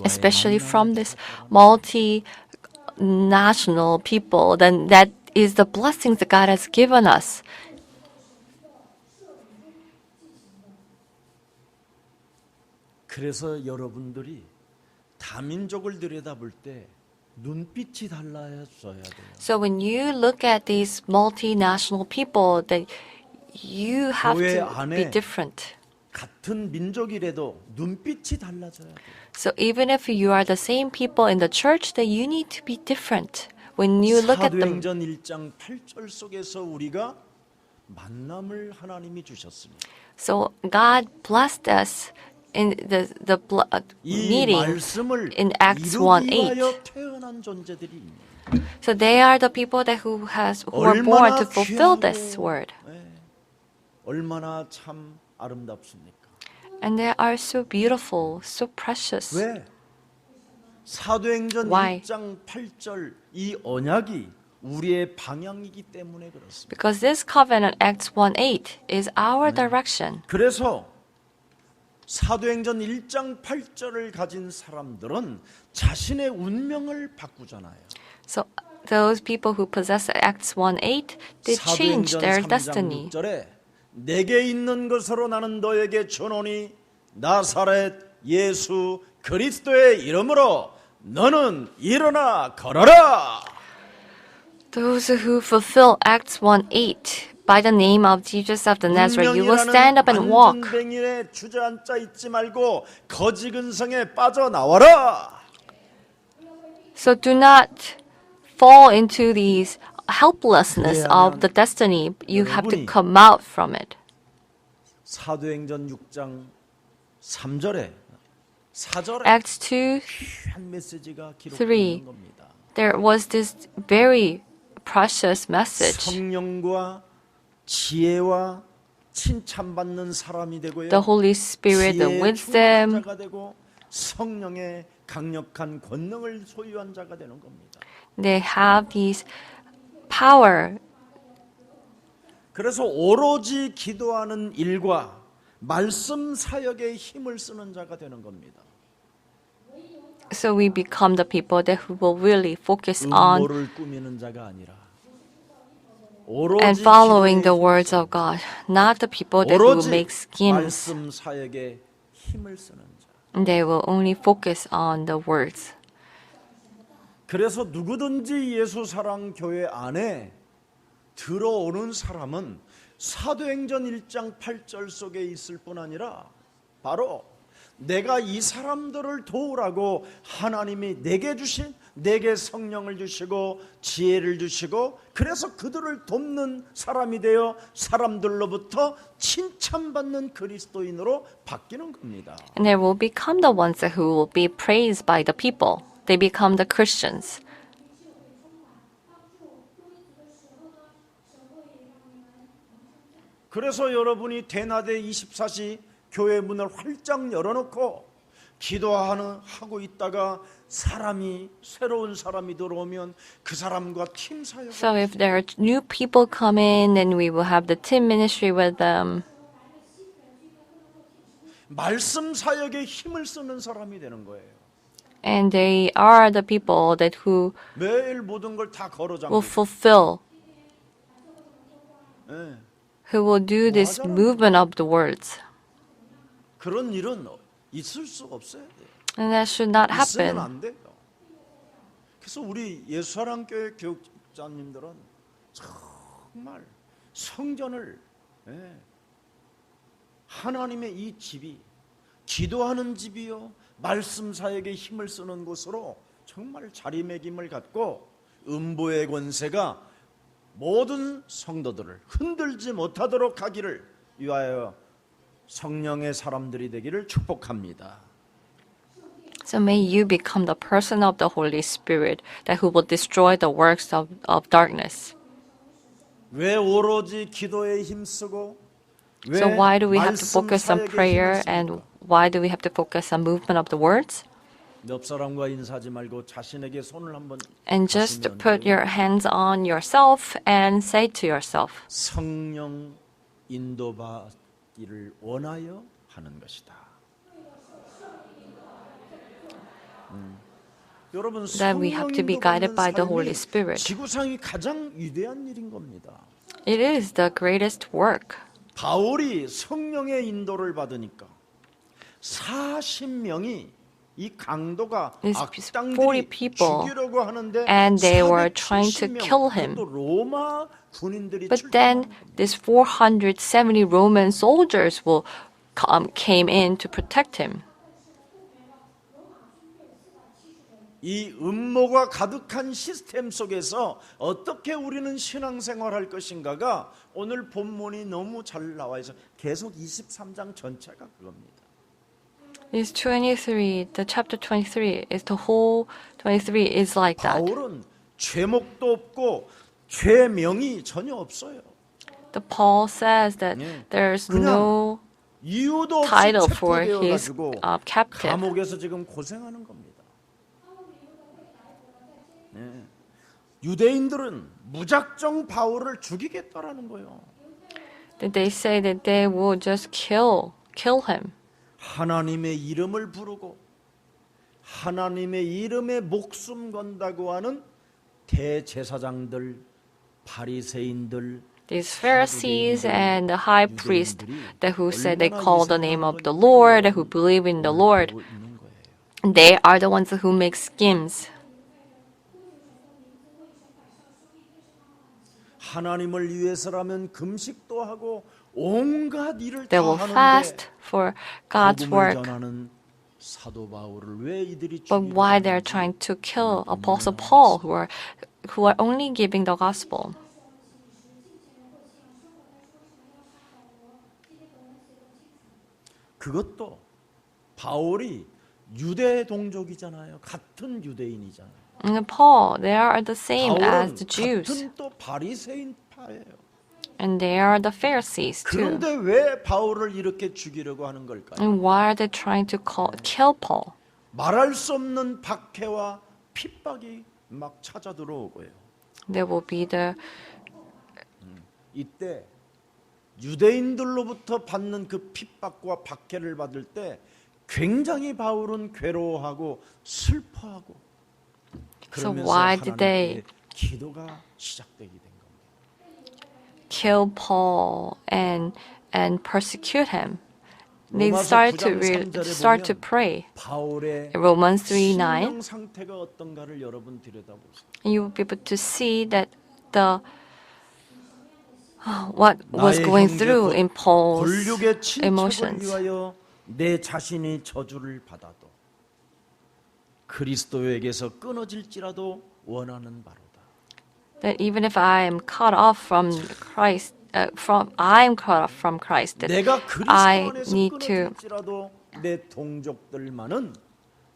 Speaker 2: especially from this multinational people. Then that is the blessings that God has given us.
Speaker 1: 그래서 여러분들이 다민족을 들여다볼 때 눈빛이 달라져야 돼요.
Speaker 2: So when you look at these multinational people, that you have
Speaker 1: 교회
Speaker 2: to be
Speaker 1: 안에
Speaker 2: different.
Speaker 1: 같은 민족이라도 눈빛이 달라져야 돼.
Speaker 2: So even if you are the same people in the church, that you need to be different. When you look at them.
Speaker 1: 사도행전 1장 8절 속에서 우리가 만남을 하나님이 주셨습니다.
Speaker 2: So God blessed us in the
Speaker 1: 이
Speaker 2: meeting
Speaker 1: 말씀을
Speaker 2: in Acts
Speaker 1: 이루기
Speaker 2: 1:8.
Speaker 1: 위하여 태어난 존재들입니다.
Speaker 2: So they are the people that who were born to fulfill this word.
Speaker 1: 얼마나 참 아름답습니까?
Speaker 2: And they are so beautiful, so precious.
Speaker 1: 왜? 사도행전
Speaker 2: Why?
Speaker 1: 1장 8절 이 언약이 우리의 방향이기 때문에 그렇습니다.
Speaker 2: Because this covenant, Acts 1:8, is our direction.
Speaker 1: 그래서 사도행전 1장 8절을 가진 사람들은 자신의 운명을 바꾸잖아요.
Speaker 2: So those people who possess Acts 1:8, they change
Speaker 1: 사도행전
Speaker 2: their
Speaker 1: 3장
Speaker 2: destiny.
Speaker 1: 6절에 내게 있는 것으로 나는 너에게 주노니 나사렛 예수 그리스도의 이름으로 너는 일어나 걸어라.
Speaker 2: Those who fulfill Acts 1:8, by the name of Jesus of the Nazareth, you will stand up and walk.
Speaker 1: 안전뱅이에 주저앉아 있지 말고 거지 근성에 빠져나와라.
Speaker 2: So do not fall into these helplessness of the destiny. You have to come out from it.
Speaker 1: 사도행전 6장 3절에 4절에
Speaker 2: Acts 2,
Speaker 1: 귀한 메시지가 기록되어
Speaker 2: 3.
Speaker 1: 있는 겁니다.
Speaker 2: there was this very precious message.
Speaker 1: 성령과 지혜와 칭찬받는 사람이 되고요.
Speaker 2: The Holy Spirit, the
Speaker 1: 지혜의
Speaker 2: wisdom,
Speaker 1: 충만한 자가 되고 성령의 강력한 권능을 소유한 자가 되는 겁니다.
Speaker 2: they have these power.
Speaker 1: 그래서 오로지 기도하는 일과 말씀 사역에 힘을 쓰는 자가 되는 겁니다.
Speaker 2: So we become the people that who will really focus on
Speaker 1: 음모를 꾸미는 자가 아니라
Speaker 2: and
Speaker 1: 오로지
Speaker 2: following the
Speaker 1: 기도에
Speaker 2: words of God, not the people that who
Speaker 1: 오로지
Speaker 2: make schemes.
Speaker 1: 말씀 사역에 힘을 쓰는 자.
Speaker 2: They will only focus on the words.
Speaker 1: 그래서 누구든지 예수 사랑 교회 안에 들어오는 사람은 사도행전 1장 8절 속에 있을 뿐 아니라 바로 내가 이 사람들을 도우라고 하나님이 내게 주신 내게 성령을 주시고 지혜를 주시고 그래서 그들을 돕는 사람이 되어 사람들로부터 칭찬받는 그리스도인으로 바뀌는 겁니다.
Speaker 2: And they will become the ones who will be praised by the people. They become the Christians.
Speaker 1: 그래서 여러분이 대낮에 24시 교회 문을 활짝 열어놓고 기도하고 있다가 사람이 새로운 사람이 들어오면 그 사람과 팀 사역.
Speaker 2: So if there are new people come in, then we will have the team ministry with them.
Speaker 1: 말씀 사역에 힘을 쓰는 사람이 되는 거예요.
Speaker 2: And they are the people that who
Speaker 1: 매일 모든 걸 다 걸어
Speaker 2: will
Speaker 1: 잠그고.
Speaker 2: fulfill,
Speaker 1: 예.
Speaker 2: who will do this movement of the words.
Speaker 1: 그런 일은 있을 수 없어야 돼요.
Speaker 2: And that should not
Speaker 1: 있으면
Speaker 2: happen.
Speaker 1: 안 돼요. 그래서 우리 예수사랑교회 교육자님들은 정말 성전을 하나님의 이 집이 기도하는 집이요 말씀 사역에 힘을 쓰는 곳으로 정말 자리매김을 갖고 음보의 권세가 모든 성도들을 흔들지 못하도록 하기를 위하여 성령의 사람들이 되기를 축복합니다.
Speaker 2: So may you become the person of the Holy Spirit that who will destroy the works of darkness.
Speaker 1: 왜 오로지 기도에 힘쓰고 왜
Speaker 2: So why do we have to
Speaker 1: 말씀
Speaker 2: focus on
Speaker 1: 사역에
Speaker 2: prayer
Speaker 1: 힘을
Speaker 2: and
Speaker 1: 씁니까?
Speaker 2: why do we have to focus on movement of the words?
Speaker 1: 옆 사람과 인사하지 말고 자신에게 손을 한번
Speaker 2: And just
Speaker 1: 하시면
Speaker 2: put
Speaker 1: 돼요.
Speaker 2: your hands on yourself and say to yourself,
Speaker 1: 성령 인도받기를 원하여 하는 것이다. 여러분
Speaker 2: That we have to be guided by the Holy Spirit.
Speaker 1: 지구상이 가장 위대한 일인 겁니다.
Speaker 2: it is the greatest work.
Speaker 1: 바울이 성령의 인도를 받으니까 40명이 이 강도가
Speaker 2: These 40
Speaker 1: 악당들이
Speaker 2: people,
Speaker 1: 죽이려고 하는데
Speaker 2: and they were trying to
Speaker 1: 470명,
Speaker 2: kill him.
Speaker 1: 그것도 로마 군인들이
Speaker 2: But then
Speaker 1: 출동하는 겁니다.
Speaker 2: these 470 Roman soldiers came in to protect him.
Speaker 1: 이 음모가 가득한 시스템 속에서 어떻게 우리는 신앙생활할 것인가가 오늘 본문이 너무 잘 나와 있어. 계속 23장 전체가 그겁니다.
Speaker 2: This 23, the chapter 23 is the whole 23 is like that.
Speaker 1: 바울은 죄목도 없고 죄명이 전혀 없어요.
Speaker 2: The Paul says that there's no
Speaker 1: 이유도 없이
Speaker 2: title for
Speaker 1: 체포되어
Speaker 2: his
Speaker 1: 가지고
Speaker 2: captive.
Speaker 1: 감옥에서 지금 고생하는 겁니다. 유대인들은 무작정 바울을 죽이겠다라는 거예요.
Speaker 2: That they say that they will just kill him.
Speaker 1: 하나님의 이름을 부르고 하나님의 이름에 목숨 건다고 하는 대제사장들, 바리새인들,
Speaker 2: These Pharisees and the high priest that who said they call the name of the Lord, who believe in the Lord,
Speaker 1: 있는 거예요.
Speaker 2: they are the ones who make schemes.
Speaker 1: 하나님을 위해서라면 금식도 하고 온갖 일을
Speaker 2: They
Speaker 1: 다
Speaker 2: will
Speaker 1: 하는데
Speaker 2: fast for God's
Speaker 1: 복음을
Speaker 2: work.
Speaker 1: 전하는 사도 바울을 왜 이들이
Speaker 2: But why they're trying to kill Apostle Paul, who are only giving the gospel?
Speaker 1: 그것도 바울이 유대 동족이잖아요. 같은 유대인이잖아요.
Speaker 2: And Paul, they are the same as
Speaker 1: 바울은
Speaker 2: the Jews,
Speaker 1: 같은 또 바리새인파예요.
Speaker 2: and they are the Pharisees too.
Speaker 1: 그런데 왜 바울을 이렇게 죽이려고 하는 걸까요?
Speaker 2: And why are they trying to kill Paul?
Speaker 1: 말할 수 없는 박해와 핍박이 막 찾아 들어오고요.
Speaker 2: There will be the
Speaker 1: 이때 유대인들로부터 받는 그 핍박과 박해를 받을 때 굉장히 바울은 괴로워하고 슬퍼하고
Speaker 2: So
Speaker 1: 그러면서
Speaker 2: why did they
Speaker 1: 하나님께 기도가 시작되게 된 겁니다.
Speaker 2: kill Paul and persecute him? They
Speaker 1: 로마서 9장 3절에
Speaker 2: start to
Speaker 1: 보면
Speaker 2: pray.
Speaker 1: 바울의
Speaker 2: Romans 3:9.
Speaker 1: 심령 상태가 어떤가를 여러분 들여다보세요.
Speaker 2: And you will be able to see that what was
Speaker 1: 나의
Speaker 2: going
Speaker 1: 형제
Speaker 2: through
Speaker 1: 곧
Speaker 2: in Paul's
Speaker 1: 골육의 친척을
Speaker 2: emotions.
Speaker 1: 위하여 내 자신이 저주를 받아도 그리스도에게서 끊어질지라도 원하는 바로다.
Speaker 2: That even if I am cut off from Christ, I am cut off from Christ, that
Speaker 1: 내가 그리스도
Speaker 2: I
Speaker 1: 안에서
Speaker 2: need to
Speaker 1: 끊어질지라도 내 동족들만은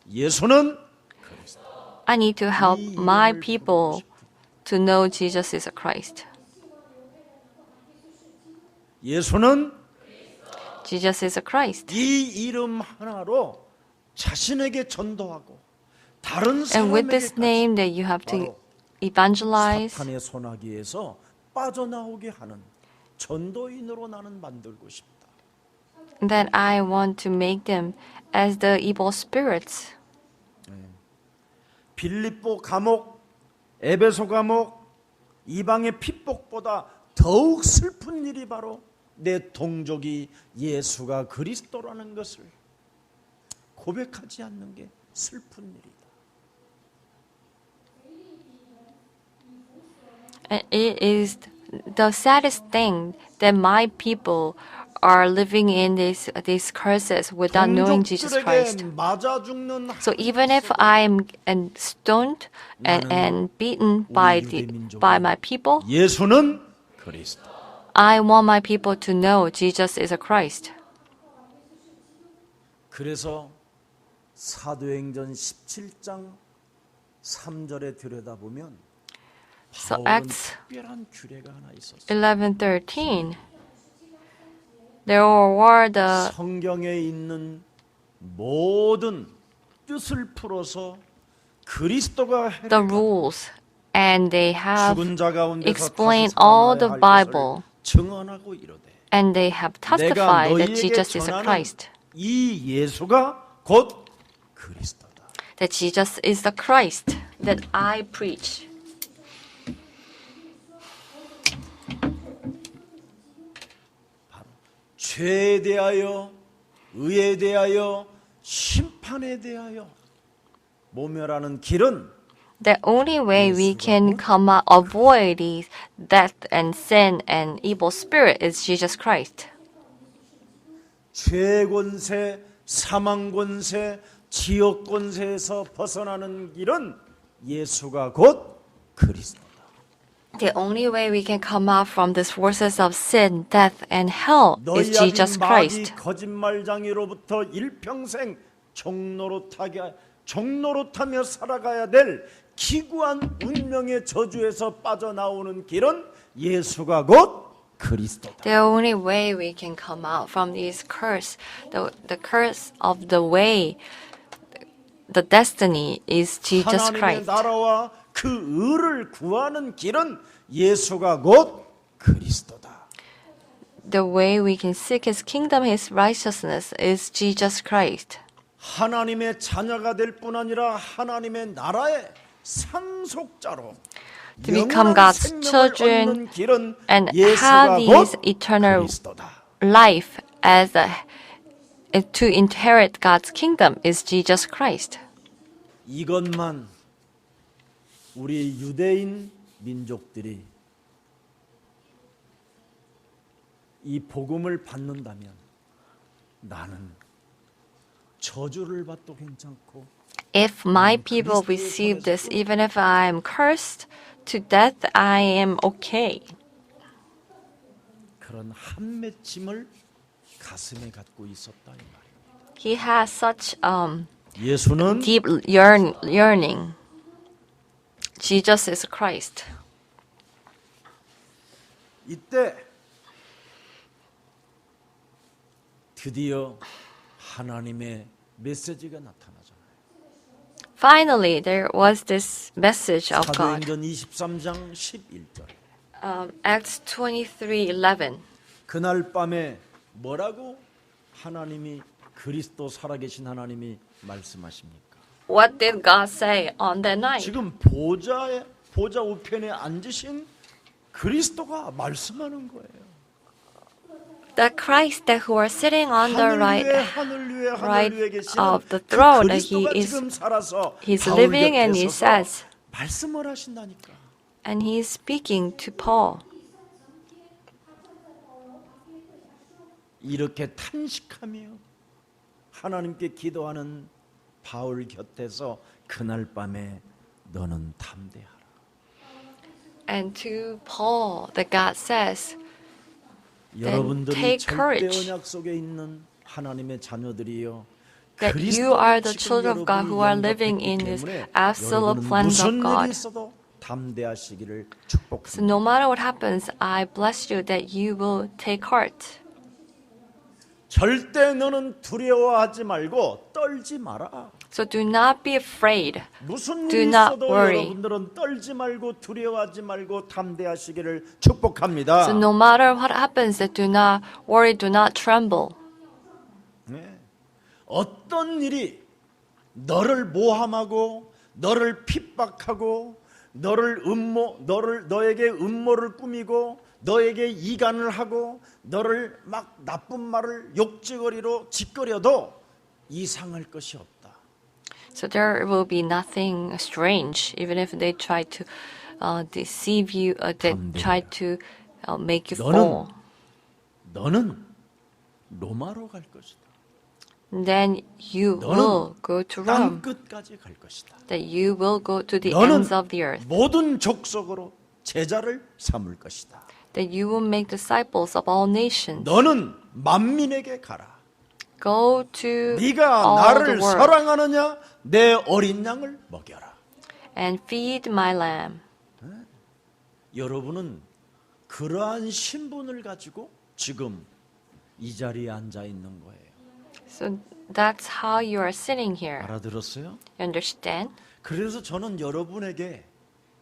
Speaker 1: 예수는 그리스도.
Speaker 2: I need to help
Speaker 1: 이
Speaker 2: my
Speaker 1: 이름을
Speaker 2: people
Speaker 1: 부르고 싶다.
Speaker 2: to know Jesus is a Christ.
Speaker 1: 예수는
Speaker 2: Jesus is a Christ.
Speaker 1: 이 이름 하나로 자신에게 전도하고 다른
Speaker 2: And with this
Speaker 1: 사람에게까지
Speaker 2: name that you have to
Speaker 1: 바로
Speaker 2: evangelize,
Speaker 1: 사탄의 손아귀에서 빠져나오게 하는 전도인으로 나는 만들고 싶다.
Speaker 2: that I want to make them as the evil spirits.
Speaker 1: 빌립보 감옥, 에베소 감옥, 이방의 핍박보다 더욱 슬픈 일이 바로 내 동족이 예수가 그리스도라는 것을 고백하지 않는 게 슬픈 일이다.
Speaker 2: And it is the saddest thing that my people are living in these curses without knowing Jesus Christ.
Speaker 1: 동족들에게 맞아 죽는
Speaker 2: So even if I am stoned and beaten by my people,
Speaker 1: 예수는 그리스도.
Speaker 2: I want my people to know Jesus is a Christ.
Speaker 1: 그래서 사도행전 17장 3절에 들여다보면
Speaker 2: So
Speaker 1: 바울은
Speaker 2: Acts
Speaker 1: 특별한 규례가 하나 있었어요.
Speaker 2: 11:13. There were the
Speaker 1: 성경에 있는 모든 뜻을 풀어서 그리스도가
Speaker 2: the rules, and they have
Speaker 1: 죽은 자 가운데서
Speaker 2: explained
Speaker 1: 다시
Speaker 2: all
Speaker 1: 살아나야
Speaker 2: the
Speaker 1: 할
Speaker 2: Bible,
Speaker 1: 것을 증언하고 이르되
Speaker 2: and they have
Speaker 1: 내가
Speaker 2: testified that
Speaker 1: 너희에게
Speaker 2: Jesus is a
Speaker 1: 전하는
Speaker 2: Christ.
Speaker 1: 이 예수가 곧 그리스도다.
Speaker 2: That Jesus is the Christ that I preach.
Speaker 1: 죄에 대하여 의에 대하여 심판 심판에 대하여 모멸하는 길은
Speaker 2: The only way we can come out, avoid these death and sin and evil spirit is Jesus Christ.
Speaker 1: 죄 권세, 사망 권세, 지옥 권세에서 벗어나는 길은 예수가 곧 그리스도다.
Speaker 2: The only way we can come out from these forces of sin, death, and hell is
Speaker 1: 너희
Speaker 2: Jesus
Speaker 1: 아비 마귀
Speaker 2: Christ.
Speaker 1: 거짓말장이로부터 일평생 종노릇하며 살아가야 될 기구한 운명의 저주에서 빠져나오는 길은 예수가 곧 그리스도다.
Speaker 2: The only way we can come out from this curse, the curse of the way, the destiny is Jesus
Speaker 1: 하나님의
Speaker 2: Christ.
Speaker 1: 나라와 그 의를 구하는 길은 예수가 곧 그리스도다.
Speaker 2: The way we can seek His kingdom, His righteousness is Jesus Christ.
Speaker 1: 하나님의 자녀가 될 뿐 아니라 하나님의 나라의 상속자로
Speaker 2: To become
Speaker 1: 영원한
Speaker 2: God's
Speaker 1: 생명을
Speaker 2: children
Speaker 1: 얻는 길은
Speaker 2: and
Speaker 1: 예수가
Speaker 2: have
Speaker 1: 곧
Speaker 2: these eternal
Speaker 1: 그리스도다.
Speaker 2: life as to inherit God's kingdom is Jesus Christ.
Speaker 1: 이것만 우리 유대인 민족들이 이 복음을 받는다면 나는 저주를 받도 괜찮고
Speaker 2: If my people receive this, even if I am cursed to death, I am okay.
Speaker 1: 그런 한맺힘을 가슴에 갖고 있었다 이 말이에요.
Speaker 2: He has such
Speaker 1: 예수는
Speaker 2: deep yearning. Jesus is Christ.
Speaker 1: 이때 드디어 하나님의 메시지가 나타나잖아요.
Speaker 2: Finally, there was this message of God.
Speaker 1: 사도행전 23장 11절.
Speaker 2: Acts 23:11.
Speaker 1: 그날 밤에 뭐라고 하나님이 그리스도 살아계신 하나님이 말씀하십니까?
Speaker 2: What did God say on that night?
Speaker 1: 지금 보좌 우편에 앉으신 그리스도가 말씀하는 거예요.
Speaker 2: The Christ that who are sitting on the
Speaker 1: 하늘 위에 계신
Speaker 2: of the
Speaker 1: 그
Speaker 2: throne,
Speaker 1: 그리스도가
Speaker 2: he is
Speaker 1: 지금 살아서
Speaker 2: he's
Speaker 1: 바울
Speaker 2: living and
Speaker 1: 곁에
Speaker 2: he
Speaker 1: 서서
Speaker 2: says,
Speaker 1: 말씀을 하신다니까.
Speaker 2: and he is speaking to Paul.
Speaker 1: 이렇게 탄식하며 하나님께 기도하는 바울 곁에서 그날 밤에 너는 담대하라.
Speaker 2: And to Paul, that God says,
Speaker 1: 여러분들이
Speaker 2: take
Speaker 1: 절대
Speaker 2: courage.
Speaker 1: 언약 속에 있는 하나님의 자녀들이요.
Speaker 2: that you are the children of God who are living in this absolute plans of
Speaker 1: 무슨 일이
Speaker 2: God.
Speaker 1: 있어도 담대하시기를
Speaker 2: So
Speaker 1: 축복합니다.
Speaker 2: no matter what happens, I bless you that you will take heart.
Speaker 1: 절대 너는 두려워하지 말고 떨지 마라.
Speaker 2: So do not be afraid.
Speaker 1: 무슨
Speaker 2: Do
Speaker 1: 일이
Speaker 2: not
Speaker 1: 있어도
Speaker 2: worry.
Speaker 1: 여러분들은 떨지 말고 두려워하지 말고 담대하시기를 축복합니다.
Speaker 2: So no matter what happens, do not worry, do not tremble.
Speaker 1: 네. 어떤 일이 너를 모함하고 너를 핍박하고 너에게 음모를 꾸미고 너에게 이간을 하고 너를 막 나쁜 말을 욕지거리로 짓거려도 이상할 것이 없다.
Speaker 2: So there will be nothing strange, even if they try to deceive you, they try to make you fall.
Speaker 1: 너는 로마로 갈 것이다.
Speaker 2: Then you will go to
Speaker 1: 땅
Speaker 2: Rome.
Speaker 1: 끝까지 갈 것이다.
Speaker 2: That you will go to the
Speaker 1: 너는
Speaker 2: ends of the earth.
Speaker 1: 모든 족속으로 제자를 삼을 것이다.
Speaker 2: That you will make disciples of all nations.
Speaker 1: 너는 만민에게 가라.
Speaker 2: Go to
Speaker 1: 네가
Speaker 2: all
Speaker 1: 나를
Speaker 2: the world
Speaker 1: 사랑하느냐 내 어린 양을 먹여라.
Speaker 2: and feed my lamb.
Speaker 1: 여러분은 그러한 신분을 가지고 지금 이 자리에 앉아 있는 거예요.
Speaker 2: So that's how you are sitting here.
Speaker 1: 알아들었어요?
Speaker 2: You understand?
Speaker 1: 그래서 저는 여러분에게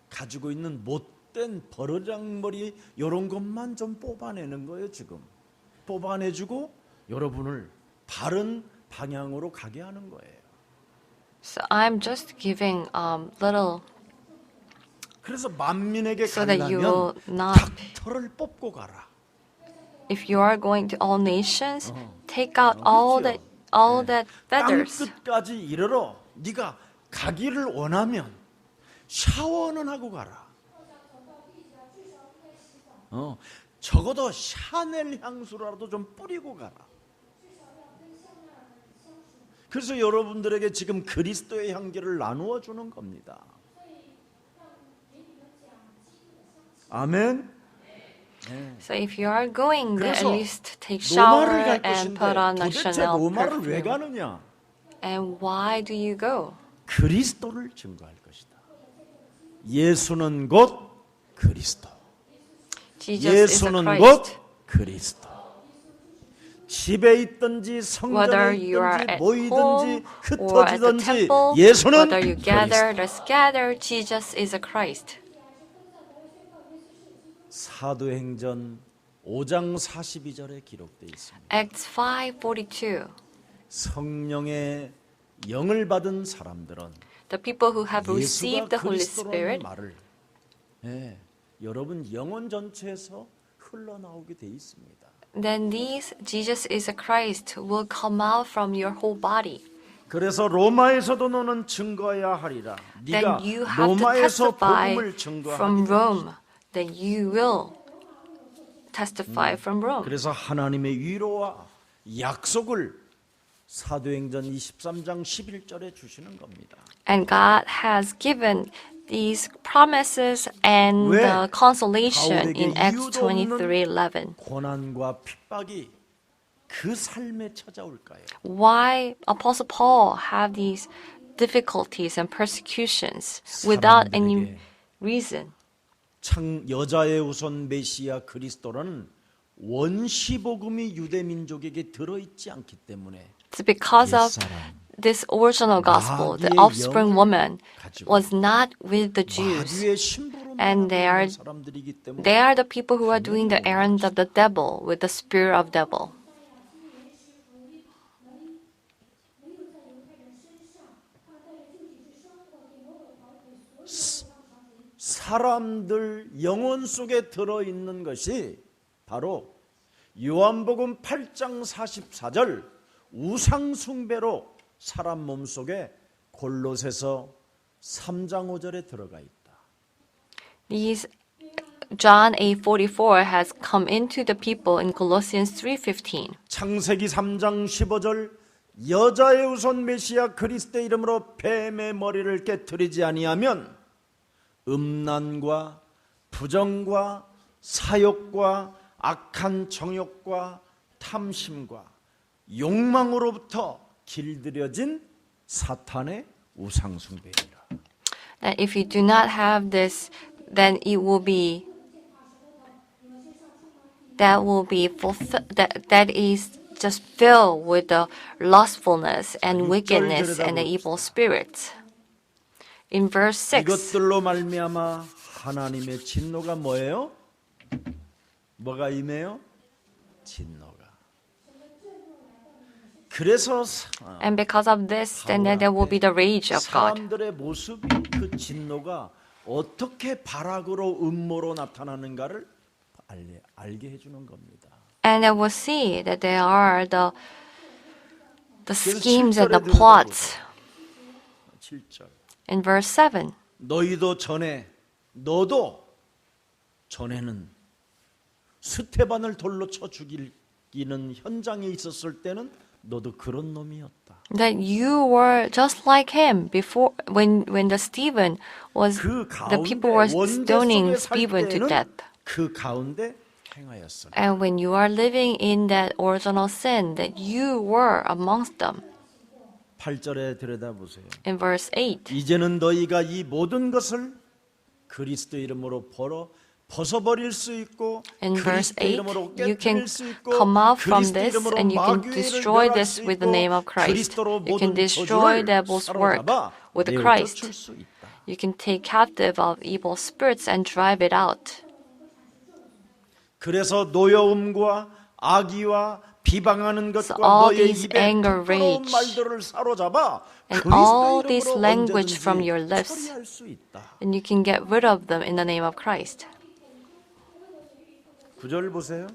Speaker 1: 가지고 있는 못된 버르장머리 이런 것만 좀 뽑아내는 거예요. 지금 뽑아내주고 여러분을 바른 방향으로 가게 하는 거예요.
Speaker 2: So I'm just giving little
Speaker 1: 그래서 만민에게
Speaker 2: so that you
Speaker 1: 가려면
Speaker 2: will not.
Speaker 1: 닥터를 뽑고 가라.
Speaker 2: If you are going to all nations, take out all the all that
Speaker 1: 땅
Speaker 2: feathers.
Speaker 1: 끝까지 이르러 네가 가기를 원하면 샤워는 하고 가라. 적어도 샤넬 향수라도 좀 뿌리고 가라. 그래서 여러분들에게 지금 그리스도의 향기를 나누어 주는 겁니다. 아멘.
Speaker 2: So if you are going there, at
Speaker 1: 그래서
Speaker 2: least take shower
Speaker 1: 로마를 갈
Speaker 2: and
Speaker 1: 것인데
Speaker 2: put on a
Speaker 1: 도대체
Speaker 2: Chanel
Speaker 1: 로마를 왜
Speaker 2: perfume.
Speaker 1: 가느냐?
Speaker 2: And why do you go?
Speaker 1: 그리스도를 증거할 것이다. 예수는 곧 그리스도.
Speaker 2: Jesus is a
Speaker 1: 예수는 곧
Speaker 2: Christ.
Speaker 1: 그리스도. 집에 있든지
Speaker 2: Whether
Speaker 1: 성전에
Speaker 2: you are
Speaker 1: 있든지
Speaker 2: at
Speaker 1: 모이든지
Speaker 2: home or at the
Speaker 1: 흩어지든지
Speaker 2: temple,
Speaker 1: 예수는
Speaker 2: whether you gather
Speaker 1: 그리스도.
Speaker 2: or scatter, Jesus is a Christ.
Speaker 1: 사도행전 5장 42절에 기록되어 있습니다.
Speaker 2: Acts 5:42.
Speaker 1: 성령의 영을 받은 사람들은
Speaker 2: The people who have
Speaker 1: 예수가
Speaker 2: received the Holy
Speaker 1: 그리스도라는
Speaker 2: Spirit,
Speaker 1: 말을 여러분 영혼 전체에서 흘러나오게 돼 있습니다.
Speaker 2: then these Jesus is a Christ will come out from your whole body.
Speaker 1: 그래서 로마에서도 너는 증거해야 하리라.
Speaker 2: Then
Speaker 1: 네가
Speaker 2: you have to
Speaker 1: 로마에서
Speaker 2: testify
Speaker 1: 복음을
Speaker 2: from
Speaker 1: 증거하리라.
Speaker 2: Rome. Then you will testify from Rome.
Speaker 1: 그래서 하나님의 위로와 약속을 사도행전 23장 11절에 주시는 겁니다.
Speaker 2: And God has given these promises and
Speaker 1: 왜?
Speaker 2: the consolation in
Speaker 1: 바울에게
Speaker 2: Acts
Speaker 1: 이유도 없는
Speaker 2: 23:11.
Speaker 1: 고난과 핍박이 그 삶에 찾아올까요?
Speaker 2: Why Apostle Paul have these difficulties and persecutions without any
Speaker 1: 사람들에게
Speaker 2: reason?
Speaker 1: 여자의 우선 메시아 그리스도라는 원시 복음이 유대 민족에게 들어 있지 않기 때문에
Speaker 2: It's because of
Speaker 1: 옛사람,
Speaker 2: this original gospel. The
Speaker 1: 마귀의
Speaker 2: offspring
Speaker 1: 영을
Speaker 2: woman
Speaker 1: 가지고
Speaker 2: was not with the Jews.
Speaker 1: 마귀의 심부름을
Speaker 2: And they
Speaker 1: 하는
Speaker 2: are-
Speaker 1: 사람들이기 때문에
Speaker 2: They are the people who are doing the errands of the devil with the spirit of devil.
Speaker 1: 사람들 영혼 속에 들어 있는 것이 바로 요한복음 8장 44절 우상 숭배로 사람 몸속에 골로새서 3장 5절에 들어가 있다.
Speaker 2: These John 8:44 has come into the people in Colossians 3:15.
Speaker 1: 창세기 3장 15절 여자의 우선 메시아 그리스도의 이름으로 뱀의 머리를 깨트리지 아니하면 음란과 부정과 사욕과 악한 정욕과 탐심과 욕망으로부터 길들여진 사탄의 우상 숭배이라.
Speaker 2: That if you do not have this, then it will be that is just filled with the lustfulness and wickedness and the evil spirits. In verse 6,
Speaker 1: 이것들로 말미암아 하나님의 진노가 뭐예요? 뭐가 임해요? 진노가. 그래서
Speaker 2: and because of this, then there will be the rage of God.
Speaker 1: 사람들의 모습이 그 진노가 어떻게 발악으로 음모로 나타나는가를 알게 해주는 겁니다.
Speaker 2: And I will see that there are the
Speaker 1: 그래서
Speaker 2: schemes and the
Speaker 1: 7절에
Speaker 2: plots.
Speaker 1: 7절.
Speaker 2: In verse 7,
Speaker 1: 너도 전에는 스테반을 돌로 쳐 죽이는 현장에 있었을 때는 너도 그런 놈이었다.
Speaker 2: that you were just like him before when the Stephen was
Speaker 1: 그
Speaker 2: the people were stoning Stephen to death.
Speaker 1: 그 가운데 행하였으나
Speaker 2: And when you are living in that original sin, that you were amongst them.
Speaker 1: 8절에 들여다보세요.
Speaker 2: In verse 8,
Speaker 1: 이제는 너희가 이 모든 것을 그리스도 이름으로 벗어버릴 수 있고
Speaker 2: in verse
Speaker 1: 그리스도
Speaker 2: 8,
Speaker 1: 이름으로
Speaker 2: you can
Speaker 1: 깨뜨릴 수 있고
Speaker 2: come out from
Speaker 1: 그리스도
Speaker 2: this
Speaker 1: 이름으로
Speaker 2: and you can
Speaker 1: 마귀를
Speaker 2: destroy
Speaker 1: 멸할
Speaker 2: this
Speaker 1: 수
Speaker 2: with the
Speaker 1: 있고
Speaker 2: name of Christ.
Speaker 1: 그리스도로
Speaker 2: You can
Speaker 1: 모든
Speaker 2: destroy
Speaker 1: 저주를
Speaker 2: devil's work
Speaker 1: 사로잡아
Speaker 2: with
Speaker 1: 내어
Speaker 2: Christ.
Speaker 1: 쫓을 수 있다.
Speaker 2: You can take captive of evil spirits and drive it out.
Speaker 1: 그래서 노여움과 악의와 비방하는 것과
Speaker 2: all
Speaker 1: 너의
Speaker 2: these
Speaker 1: 입에
Speaker 2: anger,
Speaker 1: 부끄러운
Speaker 2: rage,
Speaker 1: 말들을 사로잡아
Speaker 2: and
Speaker 1: 그리스도
Speaker 2: all this
Speaker 1: 이름으로
Speaker 2: language from
Speaker 1: 언제든지
Speaker 2: your lips.
Speaker 1: 처리할 수 있다.
Speaker 2: And you can get rid of them in the name of Christ.
Speaker 1: 9절 보세요.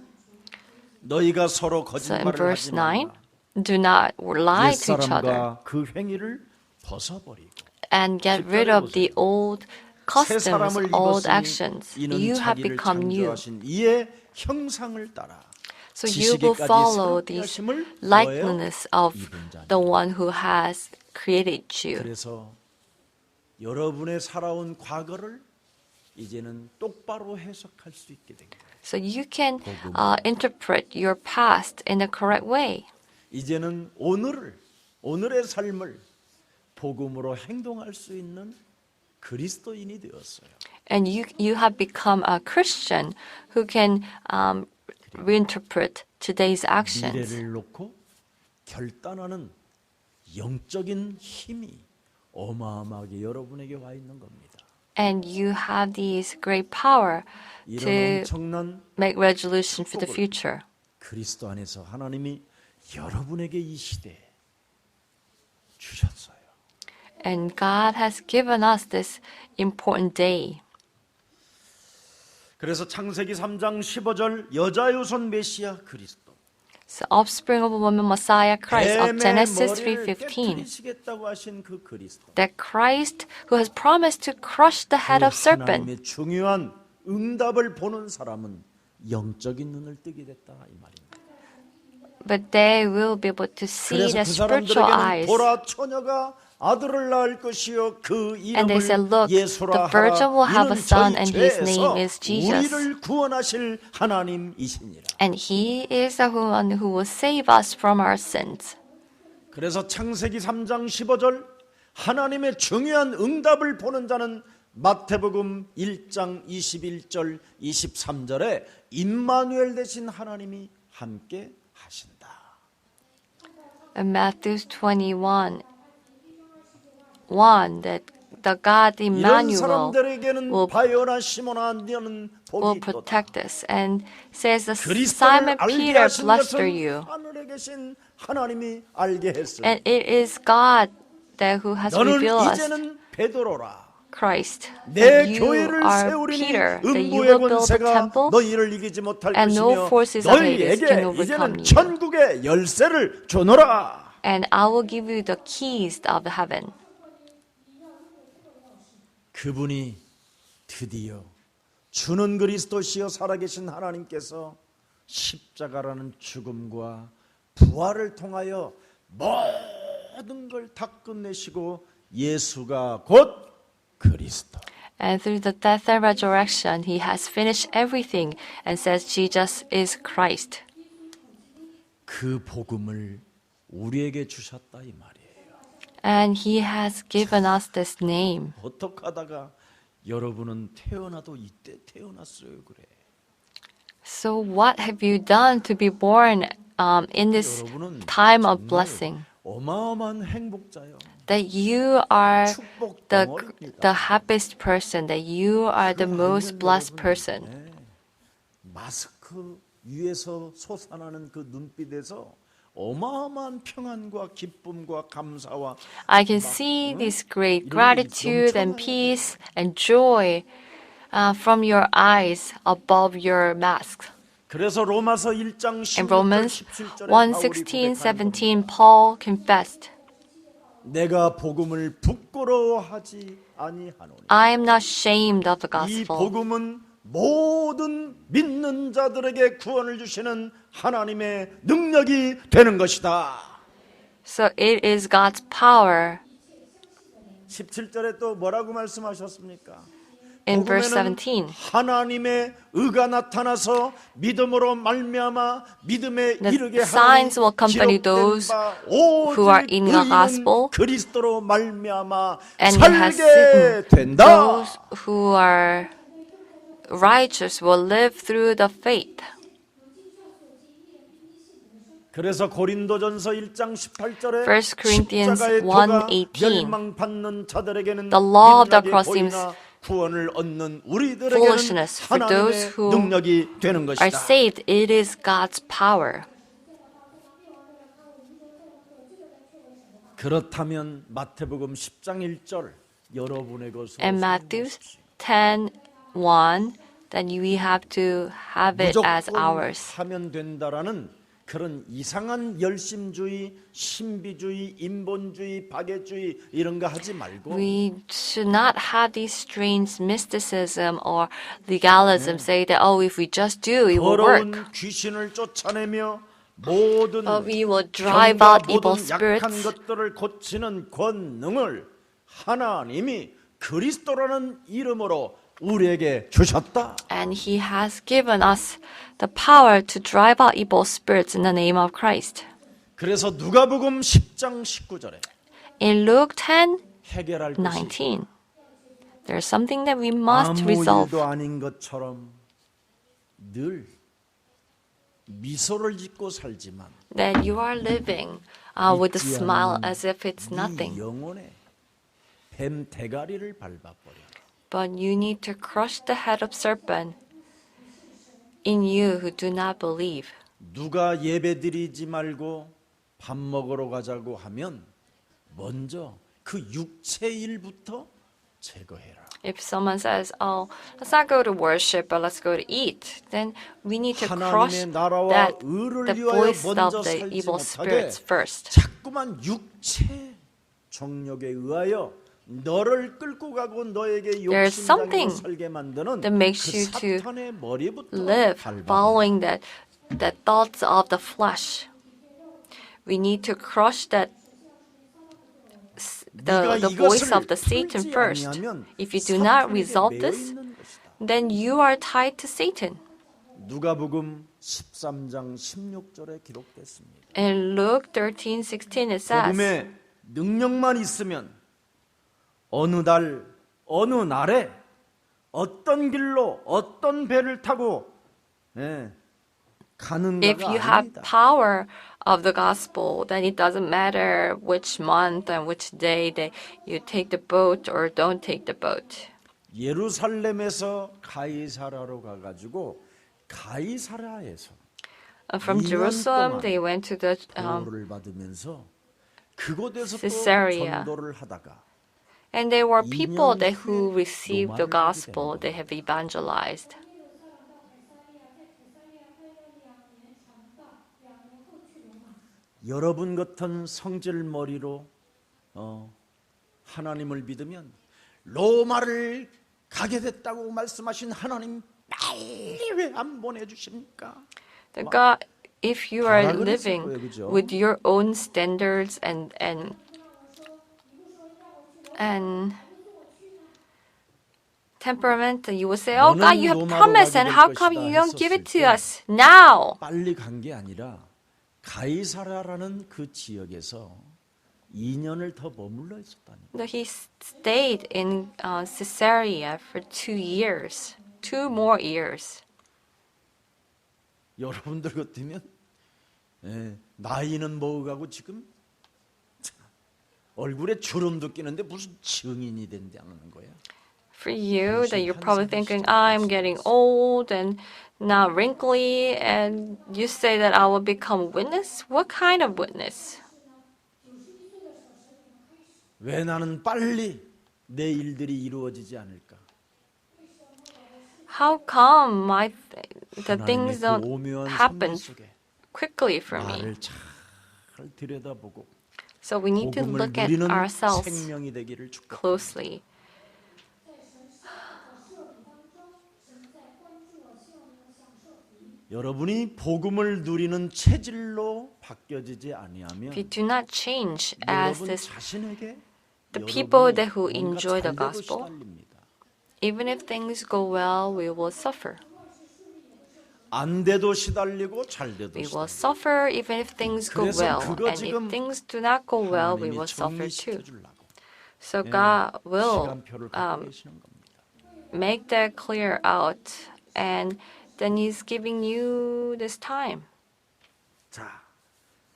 Speaker 1: 너희가 서로
Speaker 2: So in
Speaker 1: 거짓말을
Speaker 2: verse
Speaker 1: 하지 말라.
Speaker 2: Do not lie to each other
Speaker 1: 옛사람과 그 행위를 벗어버리고
Speaker 2: and get rid of the old
Speaker 1: 새
Speaker 2: customs,
Speaker 1: 사람을
Speaker 2: old
Speaker 1: 입었으니
Speaker 2: actions.
Speaker 1: 이는
Speaker 2: You have
Speaker 1: 자기를
Speaker 2: become new.
Speaker 1: 창조하신 이의 형상을 따라
Speaker 2: So you will
Speaker 1: 지식에까지
Speaker 2: follow
Speaker 1: 새롭게
Speaker 2: this
Speaker 1: 하심을
Speaker 2: likeness of
Speaker 1: 입은 자니.
Speaker 2: the one who has created you.
Speaker 1: 그래서 여러분의 살아온 과거를 이제는 똑바로 해석할 수 있게 된 거예요.
Speaker 2: So you can interpret your past in the correct way.
Speaker 1: 이제는 오늘의 삶을 복음으로 행동할 수 있는 그리스도인이 되었어요.
Speaker 2: And you have become a Christian who can reinterpret today's actions.
Speaker 1: 미래를 놓고 결단하는 영적인 힘이 어마어마하게 여러분에게 와 있는 겁니다.
Speaker 2: And you have this great power
Speaker 1: 이런
Speaker 2: to
Speaker 1: 엄청난
Speaker 2: make resolution for the future.
Speaker 1: 그리스도 안에서 하나님이 여러분에게 이 시대에 주셨어요.
Speaker 2: And God has given us this important day.
Speaker 1: 그래서 창세기 3장 15절 여자의 후손 메시아 그리스도
Speaker 2: So offspring of a woman, Messiah Christ of
Speaker 1: 뱀의
Speaker 2: Genesis
Speaker 1: 머리를
Speaker 2: 3:15.
Speaker 1: 깨뜨리시겠다고 하신 그 그리스도
Speaker 2: That Christ who has promised to crush the head of serpent.
Speaker 1: 하나님의 중요한 응답을 보는 사람은 영적인 눈을 뜨게 됐다 이 말입니다.
Speaker 2: But they will be able to see
Speaker 1: 그래서
Speaker 2: the
Speaker 1: 그
Speaker 2: spiritual
Speaker 1: 사람들에게는
Speaker 2: eyes.
Speaker 1: 보라 처녀가 아들을 낳을 것이요 그
Speaker 2: And they
Speaker 1: 이름을
Speaker 2: said, "Look,
Speaker 1: 예수라
Speaker 2: the virgin will
Speaker 1: 하라.
Speaker 2: have a
Speaker 1: 이는
Speaker 2: son,
Speaker 1: 저희
Speaker 2: and his
Speaker 1: 죄에서
Speaker 2: name is Jesus.
Speaker 1: 우리를 구원하실 하나님이시니라.
Speaker 2: And he is the one who will save us from our sins.
Speaker 1: 그래서 창세기 3장 15절 하나님의 중요한 응답을 보는 자는 마태복음 1장 21절 23절에 임마누엘 되신 하나님이 함께 하신다.
Speaker 2: In Matthew 21:1, that the God
Speaker 1: 이런
Speaker 2: Emmanuel
Speaker 1: 사람들에게는
Speaker 2: will
Speaker 1: 바요나 시몬아 너는
Speaker 2: will
Speaker 1: 복이 있도다.
Speaker 2: protect us. And says,
Speaker 1: 그리스도를
Speaker 2: Simon
Speaker 1: 알게
Speaker 2: Peter,
Speaker 1: 하신
Speaker 2: blessed are
Speaker 1: 것은
Speaker 2: you.
Speaker 1: 하늘에 계신 하나님이 알게 했으니
Speaker 2: And it is God that who has
Speaker 1: 너는
Speaker 2: revealed us
Speaker 1: 이제는 베드로라.
Speaker 2: Christ.
Speaker 1: 내
Speaker 2: And you
Speaker 1: 교회를
Speaker 2: are
Speaker 1: 세우리니
Speaker 2: Peter, that you
Speaker 1: 음부의
Speaker 2: will build the
Speaker 1: 권세가
Speaker 2: temple,
Speaker 1: 너희를 이기지 못할
Speaker 2: and no
Speaker 1: 것이며
Speaker 2: forces of Hades can
Speaker 1: 너희에게
Speaker 2: overcome
Speaker 1: 이제는
Speaker 2: you.
Speaker 1: 천국의 열쇠를 주노라.
Speaker 2: And I will give you the keys of heaven.
Speaker 1: 그분이 드디어 주는 그리스도시여 살아계신 하나님께서 십자가라는 죽음과 부활을 통하여 모든 걸 다 끝내시고 예수가 곧 그리스도.
Speaker 2: And through the death and resurrection, He has finished everything and says Jesus is Christ.
Speaker 1: 그 복음을 우리에게 주셨다 이 말이에요.
Speaker 2: And He has given us this name.
Speaker 1: 어떻게 하다가 여러분은 태어나도 이때 태어났어요 그래.
Speaker 2: So what have you done to be born in this
Speaker 1: 여러분은
Speaker 2: time of
Speaker 1: 정말
Speaker 2: blessing?
Speaker 1: 어마어마한 행복자요.
Speaker 2: That you are
Speaker 1: 축복
Speaker 2: the
Speaker 1: 덩어리입니다.
Speaker 2: happiest person, that you are the most blessed person.
Speaker 1: 네. 마스크 위에서 솟아나는 그 눈빛에서 어마어마한 평안과 기쁨과 감사와
Speaker 2: I can see this great gratitude and peace and joy from your eyes above your mask.
Speaker 1: 그래서 로마서 1장
Speaker 2: In
Speaker 1: 16절
Speaker 2: Romans
Speaker 1: 17절에
Speaker 2: 1:16, 17, Paul confessed,
Speaker 1: 내가 복음을 부끄러워하지 아니하노니
Speaker 2: I am not ashamed of the
Speaker 1: 이
Speaker 2: gospel.
Speaker 1: 복음은 모든 믿는 자들에게 구원을 주시는 하나님의 능력이 되는 것이다.
Speaker 2: So it is God's power.
Speaker 1: 17절에 또 뭐라고 말씀하셨습니까?
Speaker 2: In verse
Speaker 1: 복음에는
Speaker 2: 17,
Speaker 1: 하나님의 의가 나타나서 믿음으로 말미암아 믿음에
Speaker 2: The
Speaker 1: 이르게
Speaker 2: signs will accompany
Speaker 1: 기록된
Speaker 2: those
Speaker 1: 바
Speaker 2: who are in the
Speaker 1: 오직
Speaker 2: gospel,
Speaker 1: 의인은 그리스도로 말미암아
Speaker 2: and He has
Speaker 1: 살게 된다.
Speaker 2: those who are righteous will live through the faith.
Speaker 1: 그래서 고린도전서 1장 18절에
Speaker 2: 1 Corinthians
Speaker 1: 십자가의 도가
Speaker 2: 1:18
Speaker 1: 멸망받는 자들에게는
Speaker 2: The law of the
Speaker 1: 미련하게
Speaker 2: cross
Speaker 1: 보이나
Speaker 2: seems
Speaker 1: 구원을 얻는 우리들에게는
Speaker 2: foolishness for those
Speaker 1: 하나님의
Speaker 2: who
Speaker 1: 능력이 되는 것이다.
Speaker 2: Are saved, it is God's power.
Speaker 1: 그렇다면 마태복음 10장 1절 여러분의 것으로
Speaker 2: And Matthew
Speaker 1: 삼으십시오.
Speaker 2: 10:1, then we have to have it as
Speaker 1: 무조건
Speaker 2: ours.
Speaker 1: 하면 된다라는 그런 이상한 열심주의, 신비주의, 인본주의, 박애주의 이런 거 하지 말고
Speaker 2: We should not have these strange mysticism or legalism. Say that if we just do, it will work.
Speaker 1: 더러운 귀신을 쫓아내며 모든
Speaker 2: We will drive
Speaker 1: 병과
Speaker 2: out evil
Speaker 1: 모든 약한
Speaker 2: spirits.
Speaker 1: 것들을 고치는 권능을 하나님이 그리스도라는 이름으로 우리에게 주셨다.
Speaker 2: And He has given us the power to drive out evil spirits in the name of Christ.
Speaker 1: 그래서 누가복음 10장 19절에
Speaker 2: In Luke 10,
Speaker 1: 해결할 것이
Speaker 2: 19, there's something that we must
Speaker 1: 아무
Speaker 2: resolve.
Speaker 1: 일도 아닌 것처럼 늘 미소를 짓고 살지만
Speaker 2: That you are living with a
Speaker 1: 잊지
Speaker 2: smile
Speaker 1: 않는
Speaker 2: as if it's
Speaker 1: 네
Speaker 2: nothing.
Speaker 1: 영혼에 뱀 대가리를 밟아버려.
Speaker 2: But you need to crush the head of serpent in you who do not believe.
Speaker 1: 누가 예배 드리지 말고 밥 먹으러 가자고 하면 먼저 그 육체 일부터 제거해라.
Speaker 2: If someone says, let's not go to worship, but let's go to eat, then we need to crush
Speaker 1: 하나님의 나라와
Speaker 2: that
Speaker 1: 의를
Speaker 2: the
Speaker 1: 위하여
Speaker 2: voice
Speaker 1: 먼저
Speaker 2: of the
Speaker 1: 살지
Speaker 2: evil
Speaker 1: 못하게
Speaker 2: spirits first.
Speaker 1: 자꾸만 육체 정욕에 의하여 너를 끌고 가고 너에게
Speaker 2: There's
Speaker 1: 욕심장애로
Speaker 2: something
Speaker 1: 살게 만드는
Speaker 2: that makes
Speaker 1: 그
Speaker 2: you to
Speaker 1: 사탄의 머리부터
Speaker 2: Live
Speaker 1: 밟아.
Speaker 2: following that thoughts of the flesh. We need to crush the voice of the Satan first. If you do not resolve this, then you are tied to Satan.
Speaker 1: 누가복음 13장 16절에 기록됐습니다.
Speaker 2: In Luke 13:16 it says,
Speaker 1: 복음의 능력만 있으면 어느 달 어느 날에 어떤 길로 어떤 배를 타고 가는가가
Speaker 2: if you have
Speaker 1: 아닙니다.
Speaker 2: power of the gospel, then it doesn't matter which month and which day that you take the boat or don't take the boat.
Speaker 1: 예루살렘에서 가이사라로 가가지고 가이사라에서
Speaker 2: From
Speaker 1: 2년
Speaker 2: Jerusalem,
Speaker 1: 동안
Speaker 2: they went to the
Speaker 1: 보호를 받으면서 그곳에서 또
Speaker 2: Caesarea.
Speaker 1: 전도를 하다가
Speaker 2: and they were people
Speaker 1: 2년
Speaker 2: that who
Speaker 1: 후에
Speaker 2: received the
Speaker 1: 로마를 가게
Speaker 2: gospel,
Speaker 1: 되는
Speaker 2: they have evangelized.
Speaker 1: 여러분 같은 성질머리로 하나님을 믿으면 로마를 가게 됐다고 말씀하신 하나님 빨리 왜 안 보내주십니까?
Speaker 2: The God, if you are
Speaker 1: 가라 그랬을
Speaker 2: living
Speaker 1: 거예요, 그죠?
Speaker 2: with your own standards and temperament, you will say, "Oh God, you have
Speaker 1: 너는
Speaker 2: promised, and
Speaker 1: 로마로
Speaker 2: how
Speaker 1: 가게 될
Speaker 2: come
Speaker 1: 것이다
Speaker 2: you don't give it to
Speaker 1: 했었을 때
Speaker 2: us now?"
Speaker 1: 빨리 간 게 아니라 가이사라라는 그 지역에서 2년을 더 머물러 있었다니.
Speaker 2: No, he stayed in Caesarea for 2 years, 2 more years.
Speaker 1: 여러분들 같으면 나이는 먹어가고 지금 얼굴에 주름도 끼는데 무슨 증인이 된다는 거야.
Speaker 2: For you, that you're probably thinking, I'm getting old and now wrinkly, and you say that I will become a witness? What kind of witness?
Speaker 1: 왜 나는 빨리 내 일들이 이루어지지 않을까?
Speaker 2: How come the
Speaker 1: 하나님의
Speaker 2: things
Speaker 1: 그
Speaker 2: don't
Speaker 1: 오묘한
Speaker 2: happen
Speaker 1: 섭리 속에
Speaker 2: quickly for me?
Speaker 1: 나를 잘 들여다보고
Speaker 2: So we need to
Speaker 1: 복음을
Speaker 2: look at
Speaker 1: 누리는
Speaker 2: ourselves
Speaker 1: 생명이 되기를 축복합니다.
Speaker 2: closely.
Speaker 1: 여러분이 복음을 누리는 체질로 바뀌어지지 아니하면
Speaker 2: If you do not change as
Speaker 1: 여러분
Speaker 2: this,
Speaker 1: 자신에게
Speaker 2: the people
Speaker 1: 여러분이
Speaker 2: that who
Speaker 1: 뭔가
Speaker 2: enjoy the
Speaker 1: 잘되고
Speaker 2: gospel,
Speaker 1: 시달립니다.
Speaker 2: even if things go well, we will suffer.
Speaker 1: 안 돼도 시달리고 잘 돼도
Speaker 2: We will
Speaker 1: 시달리고
Speaker 2: suffer even if things go
Speaker 1: 그래서
Speaker 2: well,
Speaker 1: 그거
Speaker 2: and
Speaker 1: 지금
Speaker 2: if things do not go well, we
Speaker 1: 하나님이
Speaker 2: will suffer too.
Speaker 1: 정리시켜 주려고
Speaker 2: So God will
Speaker 1: 시간표를 갖고 계시는 겁니다.
Speaker 2: make that clear out, and then He's giving you this time.
Speaker 1: 자,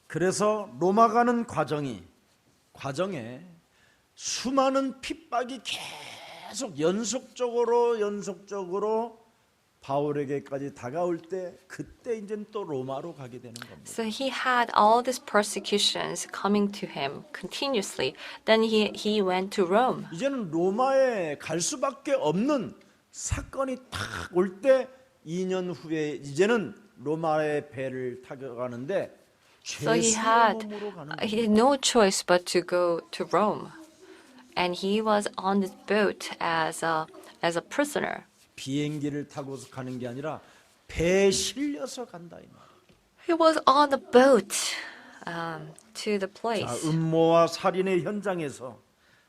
Speaker 1: 그래서 로마 가는 과정에 수많은 핍박이 계속 연속적으로 바울에게까지 다가올 때 그때 이제 또 로마로 가게 되는 겁니다.
Speaker 2: So he had all these persecutions coming to him continuously. Then he went to Rome.
Speaker 1: 이제는 로마에 갈 수밖에 없는 사건이 딱 올 때 2년 후에 이제는 로마의 배를 타고 가는데
Speaker 2: So he
Speaker 1: 죄수의
Speaker 2: had
Speaker 1: 몸으로 가는
Speaker 2: he
Speaker 1: 거예요.
Speaker 2: had no choice but to go to Rome, and he was on this boat as a prisoner.
Speaker 1: 비행기를 타고서 가는 게 아니라 배에 실려서 간다 이 말.
Speaker 2: He was on the boat to the
Speaker 1: 자,
Speaker 2: place.
Speaker 1: 음모와 살인의 현장에서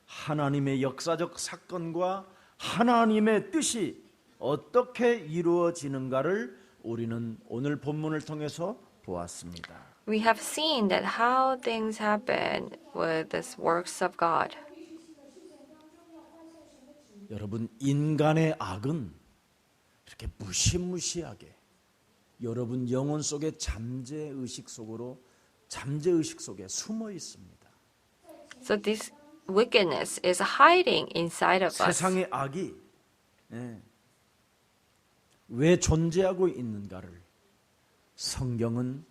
Speaker 1: 하나님의 역사적 사건과 하나님의 뜻이 어떻게 이루어지는가를 우리는 오늘 본문을 통해서 보았습니다.
Speaker 2: We have seen that how things happen with these works of God.
Speaker 1: 여러분, 인간의 악은 이렇게 무시무시하게 여러분 영혼 속에 잠재의식 속에 숨어 있습니다.
Speaker 2: So this wickedness is hiding inside of us.
Speaker 1: 세상의 악이 왜 존재하고 있는가를 성경은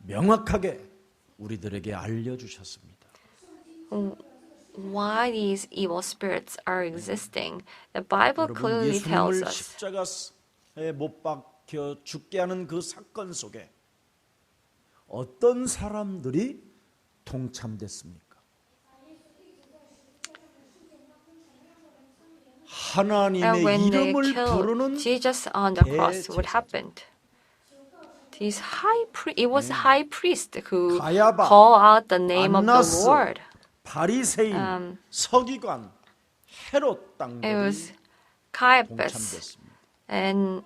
Speaker 1: 명확하게 우리들에게 알려주셨습니다.
Speaker 2: Why these evil spirits are existing, the Bible
Speaker 1: 여러분,
Speaker 2: clearly tells
Speaker 1: 예수님을
Speaker 2: us.
Speaker 1: 십자가에 못 박혀 죽게 하는 그 사건 속에 어떤 사람들이 동참됐습니까? 하나님의
Speaker 2: And when they
Speaker 1: 이름을
Speaker 2: killed
Speaker 1: 부르는
Speaker 2: Jesus on the cross, what happened? It was high priest who
Speaker 1: 가야바,
Speaker 2: called out the name of the
Speaker 1: 안나스,
Speaker 2: Lord.
Speaker 1: 바리새인, 서기관, 헤롯
Speaker 2: It
Speaker 1: 땅들이
Speaker 2: was Caiaphas
Speaker 1: 동참됐습니다.
Speaker 2: and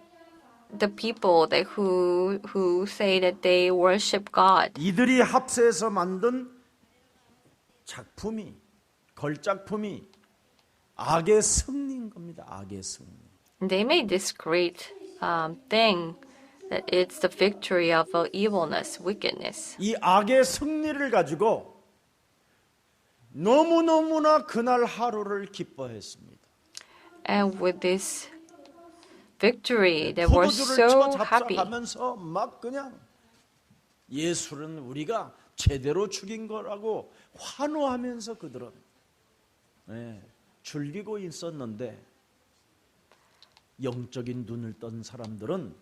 Speaker 2: the people who say that they worship God.
Speaker 1: 이들이 합세해서 만든 작품이 걸작품이 악의 승리인 겁니다. 악의 승리.
Speaker 2: They made this great thing that it's the victory of evilness, wickedness.
Speaker 1: 이 악의 승리를 가지고 너무너무나 그날 하루를 기뻐했습니다.
Speaker 2: And with this victory, they were
Speaker 1: 포도주를
Speaker 2: so
Speaker 1: 쳐
Speaker 2: happy.
Speaker 1: 잡숴가면서 막 그냥 예수는 우리가 제대로 죽인 거라고 환호하면서 그들은 즐기고 있었는데 영적인 눈을 뜬 사람들은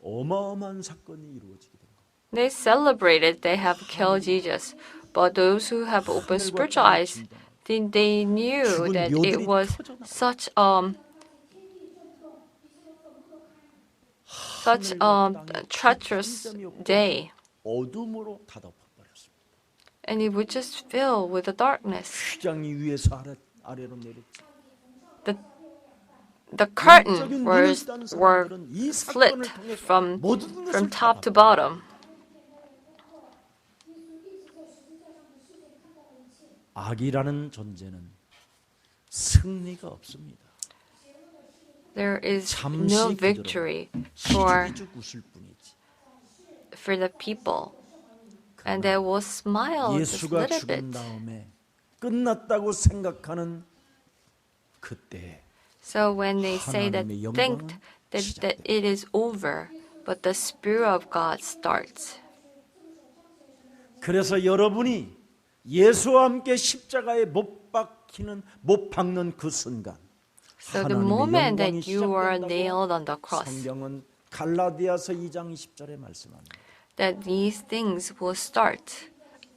Speaker 1: 어마어마한 사건이 이루어지게 된 거예요.
Speaker 2: They celebrated they have killed Jesus, but those who have open spiritual eyes, they knew that it was such treacherous day,
Speaker 1: 어둠으로 닫아버렸습니다.
Speaker 2: and it would just fill with the darkness.
Speaker 1: 휘장이 위에서 아래로 내렸지.
Speaker 2: The curtain
Speaker 1: 영적인
Speaker 2: were
Speaker 1: 눈을 뜬 사람들은 이 사건을
Speaker 2: split
Speaker 1: 통해서
Speaker 2: from
Speaker 1: 모든 것을
Speaker 2: top to
Speaker 1: 다
Speaker 2: bottom.
Speaker 1: 악이라는 존재는 승리가 없습니다.
Speaker 2: There is
Speaker 1: 잠시
Speaker 2: no
Speaker 1: 그들은
Speaker 2: victory for
Speaker 1: 희죽희죽 웃을 뿐이지.
Speaker 2: the people, and they will smile just a
Speaker 1: 예수가
Speaker 2: little
Speaker 1: 죽은
Speaker 2: bit.
Speaker 1: 다음에 끝났다고 생각하는 그때
Speaker 2: So when they say that,
Speaker 1: 하나님의
Speaker 2: think
Speaker 1: 영광은
Speaker 2: that it is over, but the Spirit of God starts.
Speaker 1: 그래서 여러분이 예수와 함께 십자가에 못 박는 그 순간
Speaker 2: So the
Speaker 1: 하나님의
Speaker 2: moment
Speaker 1: 영광이
Speaker 2: that you were nailed
Speaker 1: 시작된다고
Speaker 2: on the cross,
Speaker 1: 성경은 갈라디아서 2장 20절에 말씀합니다.
Speaker 2: that these things will start,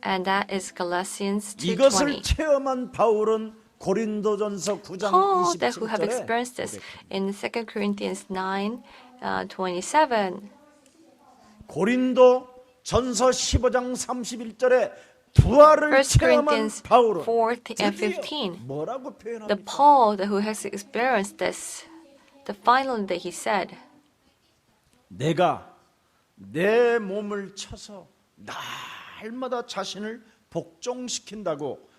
Speaker 2: and that is Galatians
Speaker 1: 이것을
Speaker 2: 2:20.
Speaker 1: 체험한 바울은 고린도전서 9장
Speaker 2: Paul, that who have
Speaker 1: 27절에
Speaker 2: experienced this in 2 Corinthians 9:27.
Speaker 1: 고린도 전서 15장 31절에 부활을
Speaker 2: 1
Speaker 1: 체험한
Speaker 2: Corinthians
Speaker 1: 바울은
Speaker 2: 4 and
Speaker 1: 드디어
Speaker 2: 15.
Speaker 1: 뭐라고
Speaker 2: The
Speaker 1: 표현합니까?
Speaker 2: Paul that who has experienced this, the final that he said,
Speaker 1: 내가 내 몸을 쳐서 날마다 자신을 복종시킨다고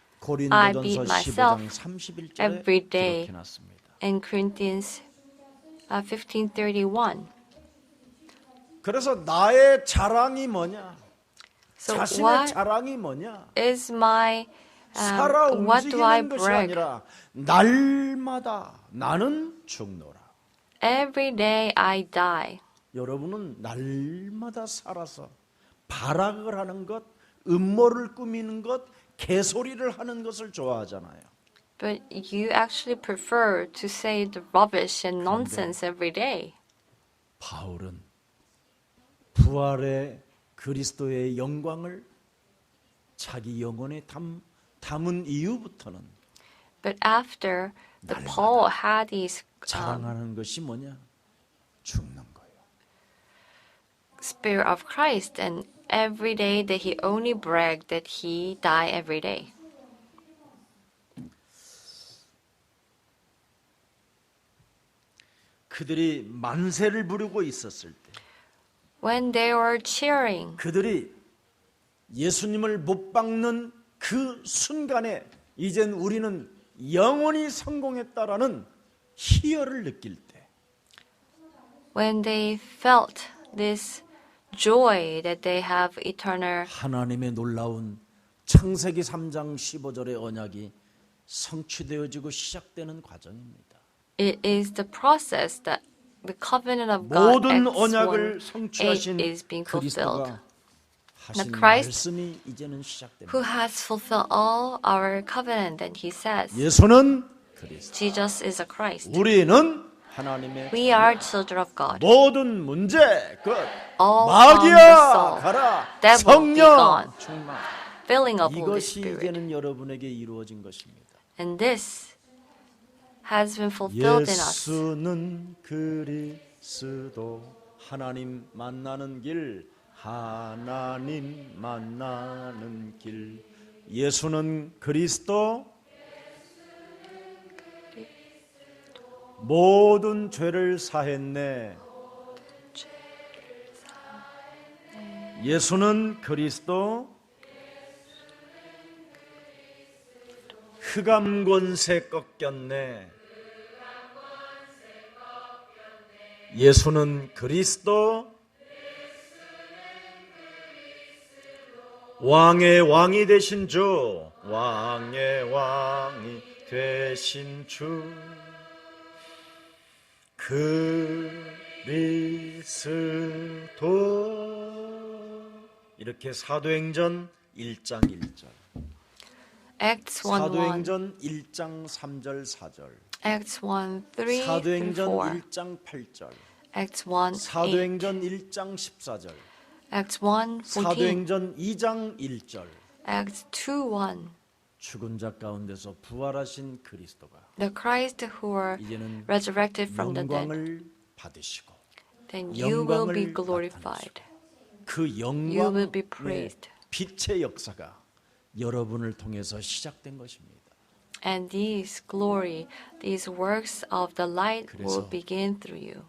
Speaker 2: I beat
Speaker 1: 고린도전서
Speaker 2: myself
Speaker 1: 15장 31절에
Speaker 2: every day.
Speaker 1: 기록해놨습니다.
Speaker 2: in Corinthians 15:31.
Speaker 1: 그래서 나의 자랑이 뭐냐?
Speaker 2: So
Speaker 1: 자신의
Speaker 2: what
Speaker 1: 자랑이 뭐냐?
Speaker 2: is my
Speaker 1: 살아
Speaker 2: what do I
Speaker 1: 움직이는 것이
Speaker 2: brag?
Speaker 1: 아니라 날마다 나는 죽노라.
Speaker 2: Every day I die.
Speaker 1: 여러분은 날마다 살아서 발악을 하는 것, 음모를 꾸미는 것, 개소리를 하는 것을 좋아하잖아요.
Speaker 2: But you actually prefer to say the rubbish and nonsense every day.
Speaker 1: 바울은 부활의 그리스도의 영광을 자기 영혼에 담은 이후부터는
Speaker 2: But after the Paul had these
Speaker 1: 자랑하는 것이 뭐냐? 죽는 거예요.
Speaker 2: spirit of Christ, and every day that he only bragged that he died every day.
Speaker 1: 그들이 만세를 부르고 있었을 때
Speaker 2: When they were cheering,
Speaker 1: 그들이 예수님을 못 박는 그 순간에 이젠 우리는 영원히 성공했다라는 희열을 느낄 때
Speaker 2: when they felt this joy that they have eternal,
Speaker 1: 하나님의 놀라운 창세기 3장 15절의 언약이 성취되어지고 시작되는 과정입니다.
Speaker 2: it is the process that the covenant of God
Speaker 1: 모든
Speaker 2: Acts
Speaker 1: 언약을
Speaker 2: 1:8
Speaker 1: 성취하신
Speaker 2: is being fulfilled.
Speaker 1: 그리스도가 하신
Speaker 2: Christ
Speaker 1: 말씀이 이제는 시작됩니다.
Speaker 2: Who has fulfilled all our covenant, and he says,
Speaker 1: 예수는 그리스도,
Speaker 2: Jesus is a Christ.
Speaker 1: 우리는 하나님의
Speaker 2: We are children of God.
Speaker 1: 모든 문제 끝.
Speaker 2: All
Speaker 1: 마귀야
Speaker 2: from the
Speaker 1: 가라.
Speaker 2: devil be
Speaker 1: 성령
Speaker 2: gone.
Speaker 1: 충만.
Speaker 2: Filling of Holy
Speaker 1: 이것이
Speaker 2: Spirit.
Speaker 1: 이제는 여러분에게 이루어진 것입니다.
Speaker 2: And this has been fulfilled in us.
Speaker 1: 예수는 그리스도 하나님 만나는 길 하나님 만나는 길 예수는 그리스도 모든 죄를 사했네. 예수는 그리스도 흑암 권세 꺾였네. 예수는 그리스도 왕의 왕이 되신 주 왕의 왕이 되신 주 그리스도 이렇게 사도행전 1장 1절
Speaker 2: Acts 1:1,
Speaker 1: 사도행전 1장 3절 4절
Speaker 2: Acts 1:3
Speaker 1: 사도행전
Speaker 2: 4,
Speaker 1: 1장 8절
Speaker 2: Acts 1:8,
Speaker 1: 사도행전 1장 14절
Speaker 2: Acts 1:14,
Speaker 1: 사도행전 2장 1절
Speaker 2: Acts 2:1.
Speaker 1: 죽은 자 가운데서 부활하신 그리스도가
Speaker 2: The Christ who were
Speaker 1: 이제는
Speaker 2: resurrected from the dead,
Speaker 1: 영광을 받으시고
Speaker 2: then you will be
Speaker 1: 영광을
Speaker 2: glorified.
Speaker 1: 그
Speaker 2: You will be
Speaker 1: 영광의
Speaker 2: praised.
Speaker 1: 빛의 역사가 여러분을 통해서 시작된 것입니다.
Speaker 2: And these glory, these works of the light will
Speaker 1: 그래서
Speaker 2: begin through you.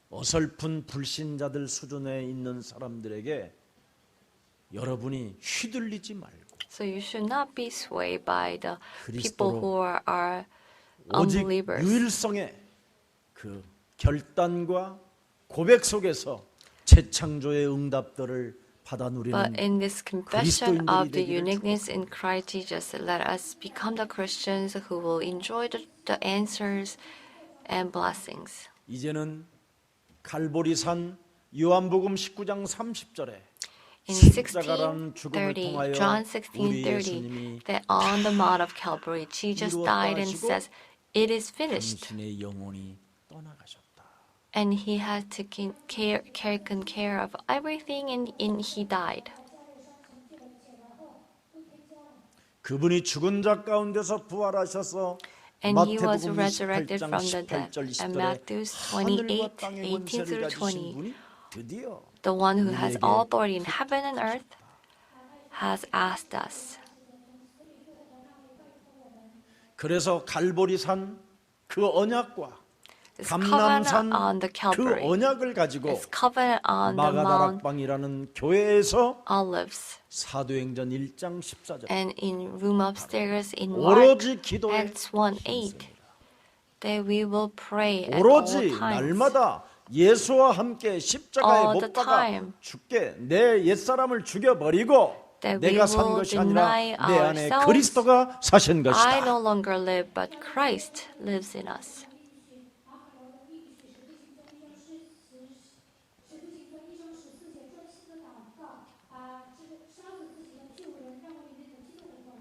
Speaker 1: 어설픈 불신자들 수준에 있는 사람들에게 여러분이 휘둘리지 말고
Speaker 2: So you should not be swayed by the
Speaker 1: 그리스도로
Speaker 2: people who are
Speaker 1: 오직
Speaker 2: unbelievers.
Speaker 1: 유일성의 그 결단과 고백 속에서 재창조의 응답들을 받아 누리는
Speaker 2: But in this confession
Speaker 1: 그리스도인들이
Speaker 2: of the
Speaker 1: 되기를
Speaker 2: uniqueness in Christ Jesus, let us become the Christians who will enjoy the answers and blessings.
Speaker 1: 이제는 갈보리산 요한복음 19장 30절에
Speaker 2: In
Speaker 1: 십자가라는 죽음을
Speaker 2: 16:30,
Speaker 1: 통하여
Speaker 2: John
Speaker 1: 우리
Speaker 2: 16:30,
Speaker 1: 예수님이
Speaker 2: that on the Mount of Calvary, Jesus died and
Speaker 1: 이루었다
Speaker 2: says, "It is finished."
Speaker 1: 당신의 영혼이 떠나가셨다.
Speaker 2: And he had taken care of everything, and he died.
Speaker 1: 그분이 죽은 자 가운데서 부활하셔서
Speaker 2: And he was
Speaker 1: 마태복음
Speaker 2: resurrected
Speaker 1: 28장
Speaker 2: from the dead.
Speaker 1: 18절
Speaker 2: And
Speaker 1: 20절에
Speaker 2: Matthew
Speaker 1: 하늘과
Speaker 2: 28,
Speaker 1: 땅의
Speaker 2: 18
Speaker 1: 권세를
Speaker 2: through
Speaker 1: 가지신
Speaker 2: 20,
Speaker 1: 분이 드디어
Speaker 2: the one who has
Speaker 1: 우리에게
Speaker 2: all authority in heaven and earth, has asked us.
Speaker 1: 그래서 갈보리산 그 언약과
Speaker 2: This
Speaker 1: 감람산
Speaker 2: covenant on the
Speaker 1: 그
Speaker 2: Calvary,
Speaker 1: 언약을 가지고
Speaker 2: this covenant on the Mount
Speaker 1: 마가다락방이라는 교회에서
Speaker 2: Olives,
Speaker 1: 사도행전 1장 14절
Speaker 2: and in room upstairs in Mark,
Speaker 1: 오로지 기도에
Speaker 2: Acts 1:8, that we will pray at all
Speaker 1: 오로지
Speaker 2: times.
Speaker 1: 날마다 예수와 함께 십자가에
Speaker 2: All the
Speaker 1: 못 박아
Speaker 2: time.
Speaker 1: 죽게 내 옛사람을 죽여버리고
Speaker 2: That we
Speaker 1: 내가 산
Speaker 2: will
Speaker 1: 것이 아니라
Speaker 2: deny
Speaker 1: 내 안에
Speaker 2: ourselves.
Speaker 1: 그리스도가 사신
Speaker 2: I
Speaker 1: 것이다.
Speaker 2: no longer live, but Christ lives in us.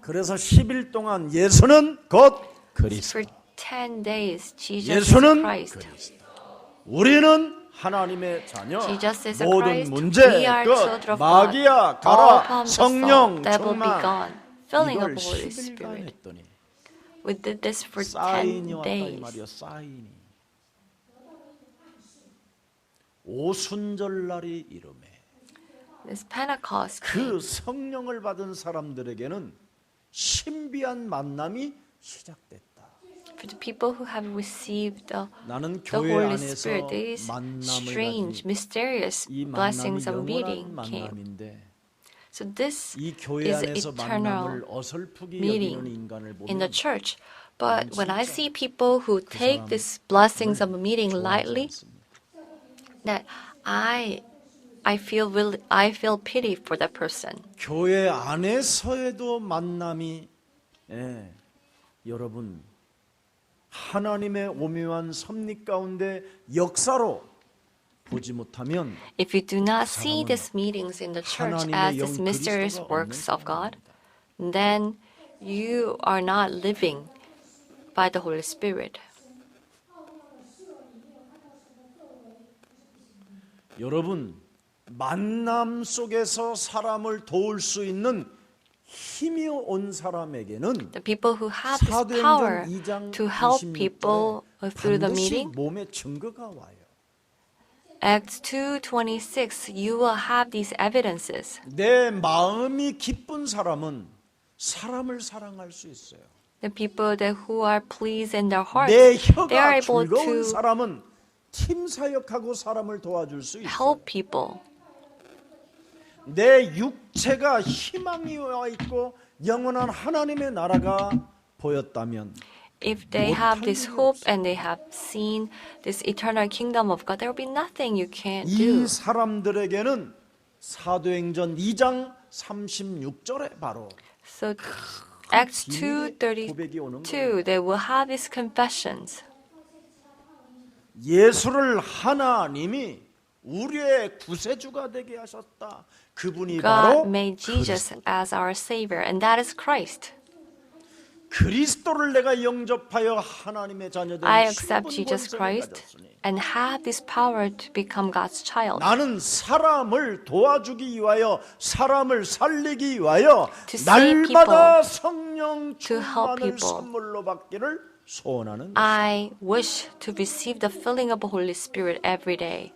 Speaker 1: 그래서 10일 동안 예수는 곧 그리스도.
Speaker 2: For 10 days, Jesus is
Speaker 1: 예수는
Speaker 2: Christ.
Speaker 1: 그리스도. 우리는 하나님의 자녀.
Speaker 2: Jesus is a
Speaker 1: 모든
Speaker 2: Christ.
Speaker 1: 문제
Speaker 2: We are
Speaker 1: 끝.
Speaker 2: children of God.
Speaker 1: 마귀야
Speaker 2: All
Speaker 1: 가라.
Speaker 2: problems of
Speaker 1: 성령
Speaker 2: devil be
Speaker 1: 충만.
Speaker 2: gone. Filling
Speaker 1: 이걸
Speaker 2: of the Holy
Speaker 1: 10일간
Speaker 2: Spirit.
Speaker 1: 했더니
Speaker 2: We did this for
Speaker 1: 사인이
Speaker 2: 10
Speaker 1: 왔다 이
Speaker 2: days.
Speaker 1: 말이야. 사인이. 오순절날이 이름에
Speaker 2: This Pentecost
Speaker 1: 그 성령을 받은 사람들에게는 신비한 만남이 시작됐다.
Speaker 2: for the people who have received
Speaker 1: 나는
Speaker 2: the
Speaker 1: 교회
Speaker 2: Holy
Speaker 1: 안에서
Speaker 2: Spirit, these
Speaker 1: 만남을
Speaker 2: strange,
Speaker 1: 가진
Speaker 2: mysterious
Speaker 1: 이 만남이
Speaker 2: blessings of
Speaker 1: 영원한
Speaker 2: meeting came.
Speaker 1: 만남인데
Speaker 2: So this
Speaker 1: 이 교회
Speaker 2: is
Speaker 1: 안에서
Speaker 2: eternal
Speaker 1: 만남을 어설프게
Speaker 2: meeting
Speaker 1: 여기는 인간을
Speaker 2: in the
Speaker 1: 보면
Speaker 2: church. But when I see people who take these blessings of a meeting lightly, that I feel pity for that person.
Speaker 1: 교회 안에서에도 만남이 여러분 하나님의 오묘한 섭리 가운데 역사로 보지 못하면
Speaker 2: If you do not see these meetings in the church as these mysterious works of God, then you are not living by the Holy Spirit.
Speaker 1: 여러분 만남 속에서 사람을 도울 수 있는 힘이 온 사람에게는
Speaker 2: The people who have this power
Speaker 1: 사도행전 2장
Speaker 2: to help
Speaker 1: 26절에
Speaker 2: people through the
Speaker 1: 반드시
Speaker 2: meeting,
Speaker 1: 몸에 증거가 와요.
Speaker 2: Acts 2:26, you will have these evidences.
Speaker 1: 내 마음이 기쁜 사람은 사람을 사랑할 수 있어요.
Speaker 2: The people that who are pleased in their hearts,
Speaker 1: 내
Speaker 2: they are
Speaker 1: 혀가
Speaker 2: able
Speaker 1: 즐거운
Speaker 2: to
Speaker 1: 사람은 팀 사역하고 사람을 도와줄 수 있어요.
Speaker 2: help people.
Speaker 1: 내 육체가 희망이 와 있고 영원한 하나님의 나라가 보였다면
Speaker 2: If they have this hope and they have seen this eternal kingdom of God, there will be nothing you can't do.
Speaker 1: 이 사람들에게는 사도행전 2장 36절에 바로
Speaker 2: So Acts
Speaker 1: 비밀의 고백이 오는
Speaker 2: 2:32, they will have these confessions.
Speaker 1: 예수를 하나님이 우리의 구세주가 되게 하셨다. 그분이 바로
Speaker 2: God made Jesus as our Savior, and that is Christ.
Speaker 1: 그리스도를 내가 영접하여 하나님의 자녀된
Speaker 2: I accept
Speaker 1: 신분
Speaker 2: Jesus
Speaker 1: 권세를
Speaker 2: Christ
Speaker 1: 가졌으니
Speaker 2: and have this power to become God's child.
Speaker 1: 나는 사람을 도와주기 위하여 사람을 살리기 위하여
Speaker 2: To save
Speaker 1: 날마다 성령
Speaker 2: to help
Speaker 1: 충만을
Speaker 2: people.
Speaker 1: 선물로 받기를 소원하는
Speaker 2: I wish to receive the filling of the Holy Spirit every day.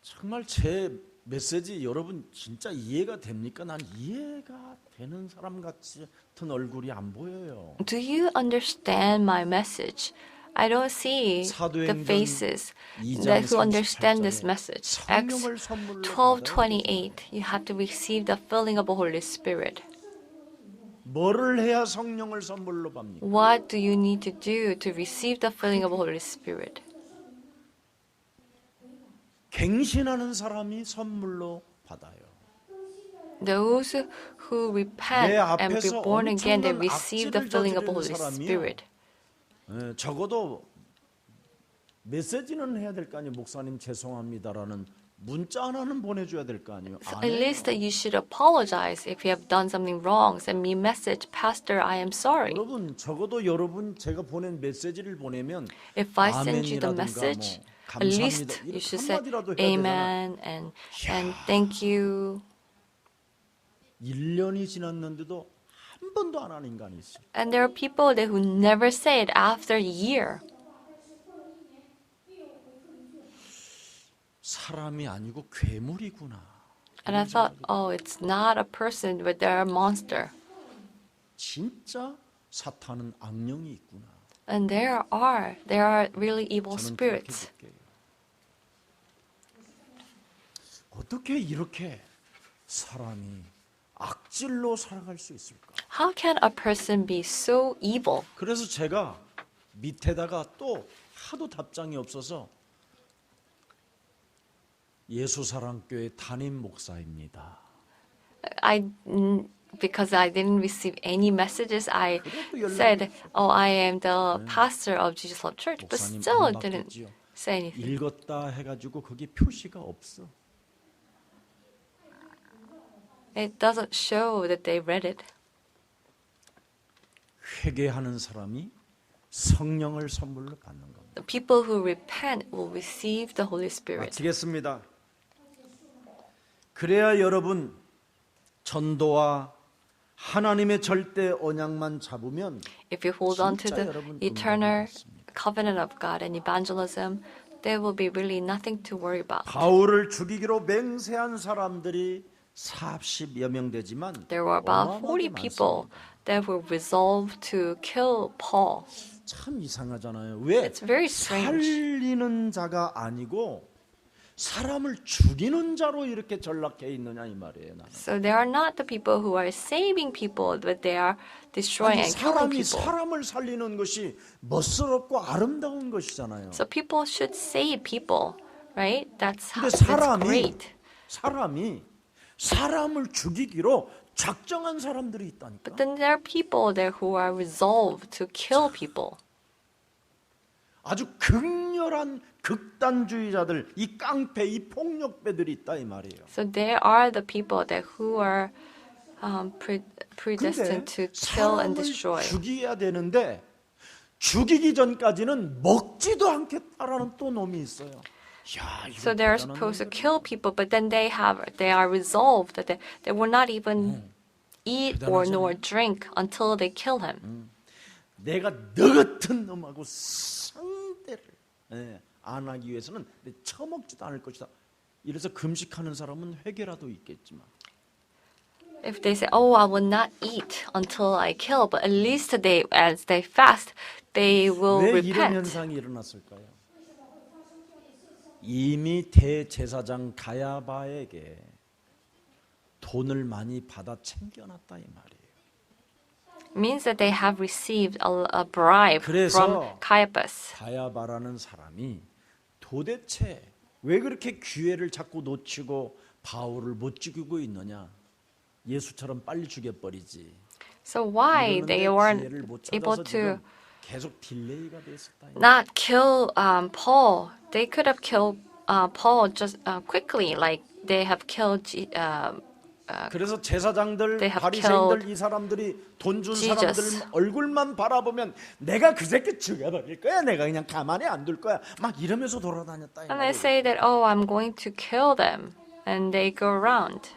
Speaker 1: 정말 제 메시지 여러분 진짜 이해가 됩니까? 난 이해가 되는 사람 같은 얼굴이 안 보여요.
Speaker 2: Do you understand my message? I don't see the
Speaker 1: 사도행전
Speaker 2: faces
Speaker 1: 2장
Speaker 2: that who understand this
Speaker 1: 38절에
Speaker 2: message. Acts
Speaker 1: 성령을 선물로
Speaker 2: 12:28, you have to receive the filling of the Holy Spirit.
Speaker 1: 뭐를 해야 성령을 선물로 받습니까?
Speaker 2: What do you need to do to receive the filling of the Holy Spirit?
Speaker 1: 갱신하는 사람이 선물로 받아요.
Speaker 2: Those who repent and be born again, they receive the filling of the Holy Spirit.
Speaker 1: 적어도 메시지는 해야 될 거 아니에요. 목사님 죄송합니다라는 문자 하나는 보내줘야 될 거 아니에요. 안
Speaker 2: At
Speaker 1: 해요.
Speaker 2: least that you should apologize if you have done something wrong. Send me a message, Pastor, I am sorry.
Speaker 1: 여러분 적어도 여러분 제가 보낸 메시지를 보내면
Speaker 2: If I send you the
Speaker 1: 아멘이라든가
Speaker 2: message,
Speaker 1: 뭐
Speaker 2: at least
Speaker 1: 감사합니다
Speaker 2: you
Speaker 1: 이렇게
Speaker 2: should say
Speaker 1: 한마디라도 해야 되잖아.
Speaker 2: Amen and thank you.
Speaker 1: 1년이 지났는데도 한 번도 안 하는 인간이 있어요.
Speaker 2: And there are people that who never say it after a year.
Speaker 1: 사람이 아니고 괴물이구나.
Speaker 2: And I thought, oh, it's not a person, but they're a monster.
Speaker 1: 진짜 사탄은 악령이 있구나.
Speaker 2: And there are really evil
Speaker 1: 저는
Speaker 2: spirits.
Speaker 1: 그렇게 느껴요. 어떻게 이렇게 사람이 악질로 살아갈 수 있을까?
Speaker 2: How can a person be so evil?
Speaker 1: 그래서 제가 밑에다가 또 하도 답장이 없어서 예수사랑교회 담임 목사입니다.
Speaker 2: Because I didn't receive any messages, I
Speaker 1: 그것도 연락이
Speaker 2: said, "Oh, I am the pastor of Jesus Love Church," but
Speaker 1: 목사님
Speaker 2: still
Speaker 1: 안
Speaker 2: didn't
Speaker 1: 받겠지요.
Speaker 2: say anything.
Speaker 1: 읽었다 해가지고 거기 표시가 없어.
Speaker 2: It doesn't show that they read it.
Speaker 1: 회개하는 사람이 성령을 선물로 받는 겁니다.
Speaker 2: The people who repent will receive the Holy Spirit.
Speaker 1: 마치겠습니다. 그래야 여러분 전도와 하나님의 절대 언약만 잡으면
Speaker 2: If you hold on to
Speaker 1: 진짜
Speaker 2: the
Speaker 1: 여러분
Speaker 2: eternal
Speaker 1: 응답이 있습니다.
Speaker 2: covenant of God and evangelism, there will be really nothing to worry about.
Speaker 1: 바울을 죽이기로 맹세한 사람들이 40여 명 되지만
Speaker 2: There were about
Speaker 1: 어마어마하게
Speaker 2: 40 people
Speaker 1: 많습니다.
Speaker 2: that were resolved to kill Paul.
Speaker 1: 참 이상하잖아요. 왜?
Speaker 2: It's very strange.
Speaker 1: 살리는 자가 아니고 사람을 죽이는 자로 이렇게 전락해 있느냐 이 말이에요. 나는.
Speaker 2: So they are not the people who are saving people, but they are destroying
Speaker 1: 아니,
Speaker 2: and killing
Speaker 1: 사람이
Speaker 2: people.
Speaker 1: 사람을 살리는 것이 멋스럽고 아름다운 것이잖아요.
Speaker 2: So people should save people, right? That's
Speaker 1: 근데
Speaker 2: that's great.
Speaker 1: 사람이 사람을 죽이기로 작정한 사람들이 있다니까.
Speaker 2: But then there are people there who are resolved to kill people.
Speaker 1: 아주 극렬한 극단주의자들, 이 깡패, 이 폭력배들이 있다 이 말이에요.
Speaker 2: So there are the people that who are
Speaker 1: 근데
Speaker 2: predestined to kill and
Speaker 1: 사람을
Speaker 2: destroy.
Speaker 1: 죽여야 되는데 죽이기 전까지는 먹지도 않겠다라는 또 놈이 있어요. 야, 이거
Speaker 2: So they are
Speaker 1: 대단한
Speaker 2: supposed to
Speaker 1: 놈들이야.
Speaker 2: kill people, but then they are resolved that they will not even eat or nor drink until they kill him.
Speaker 1: 내가 너 같은 놈하고 상대를 안 하기 위해서는 처먹지도 않을 것이다. 이래서 금식하는 사람은 회개라도 있겠지만
Speaker 2: If they say, "Oh, I will not eat until I kill," but at least they, as they fast, they will
Speaker 1: 왜 이런
Speaker 2: repent.
Speaker 1: 현상이 일어났을까요? 이미 대제사장 가야바에게 돈을 많이 받아 챙겨놨다 이 말이에요.
Speaker 2: It means that they have received a bribe
Speaker 1: 그래서
Speaker 2: from Caiaphas.
Speaker 1: 가야바라는 사람이 도대체 왜 그렇게 기회를 자꾸 놓치고 바울을 못 죽이고 있느냐? 예수처럼 빨리 죽여버리지.
Speaker 2: So why they
Speaker 1: 이러는데 기회를
Speaker 2: weren't
Speaker 1: 못
Speaker 2: able
Speaker 1: 찾아서
Speaker 2: to
Speaker 1: 지금 계속 딜레이가 됐었다.
Speaker 2: not kill Paul? They could have killed Paul just quickly, like they have killed
Speaker 1: 그래서 제사장들,
Speaker 2: They have
Speaker 1: 바리새인들 이 사람들이 돈 준
Speaker 2: Jesus.
Speaker 1: 사람들 얼굴만 바라보면 내가 그 새끼 죽여버릴 거야. 내가 그냥 가만히 안 둘 거야. 막 이러면서 돌아다녔다. 이
Speaker 2: and they
Speaker 1: 말이에요.
Speaker 2: say that, "Oh, I'm going to kill them," and they go around.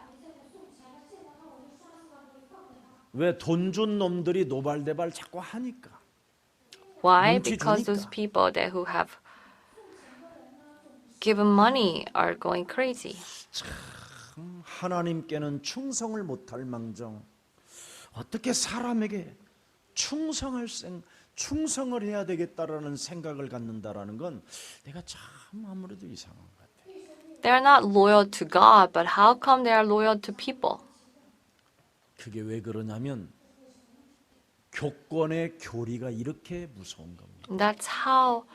Speaker 1: 왜 돈 준 놈들이 노발대발 자꾸 하니까.
Speaker 2: Why?
Speaker 1: 눈치
Speaker 2: Because those
Speaker 1: 주니까.
Speaker 2: people that who have given money are going crazy.
Speaker 1: 하나님께는 충성을 못할 망정 어떻게 사람에게 충성을 해야 되겠다라는 생각을 갖는다라는 건 내가 참 아무래도 이상한 것 같아요.
Speaker 2: They are not loyal to God, but how come they are loyal to people?
Speaker 1: 그게 왜 그러냐면 교권의 교리가 이렇게 무서운 겁니다.
Speaker 2: And that's how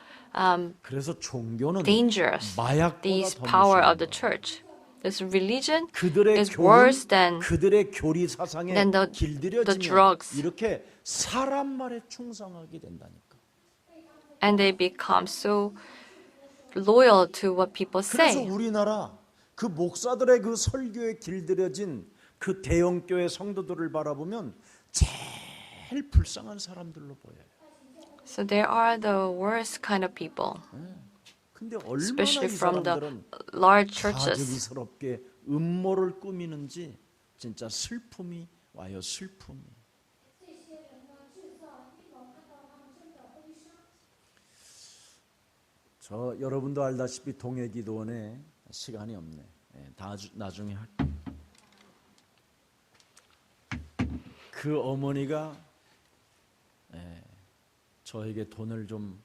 Speaker 1: 그래서 종교는
Speaker 2: dangerous
Speaker 1: 마약보다
Speaker 2: this
Speaker 1: 더
Speaker 2: power
Speaker 1: 무서운
Speaker 2: of the
Speaker 1: 거예요.
Speaker 2: church. This religion
Speaker 1: 그들의
Speaker 2: is worse than
Speaker 1: 그들의 교리 사상에
Speaker 2: than the
Speaker 1: 길들여지면
Speaker 2: drugs.
Speaker 1: 이렇게 사람 말에 충성하게 된다니까.
Speaker 2: and they become so loyal to what people
Speaker 1: 그래서
Speaker 2: say.
Speaker 1: 우리나라 그 목사들의 그 설교에 길들여진 그 대형교회 성도들을 바라보면 제일 불쌍한 사람들로 보여요.
Speaker 2: So there are the worst kind of people,
Speaker 1: 근데 얼마나 이
Speaker 2: especially from the
Speaker 1: 사람들은
Speaker 2: large churches.
Speaker 1: 가증스럽게 음모를 꾸미는지 진짜 슬픔이 와요. 슬픔이. 저 여러분도 알다시피 동해기도원에 시간이 없네. 나중에 할게요. 그 어머니가 저에게 돈을 좀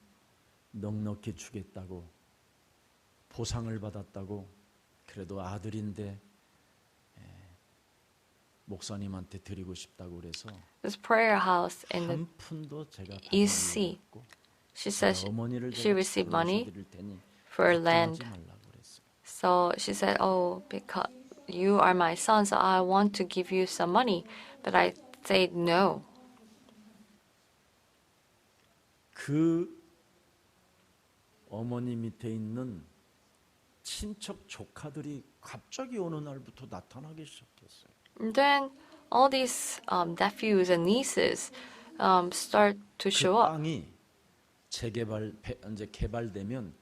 Speaker 1: 넉넉히 주겠다고 보상을 받았다고 그래도 아들인데 목사님한테 드리고 싶다고 그래서
Speaker 2: This prayer house in the
Speaker 1: 한 푼도 제가
Speaker 2: East Sea. She says
Speaker 1: 어머니를
Speaker 2: she received money
Speaker 1: 드릴 테니
Speaker 2: for
Speaker 1: 걱정하지
Speaker 2: land.
Speaker 1: 말라고 그랬어요.
Speaker 2: So she said, "Oh, because you are my son, so I want to give you some money." But I said no.
Speaker 1: 그 어머니 밑에 있는 친척 조카들이 갑자기 어느 날부터 나타나기 시작했어요.
Speaker 2: And then all these nephews and nieces start to
Speaker 1: 그
Speaker 2: show up.
Speaker 1: 땅이 이제 개발되면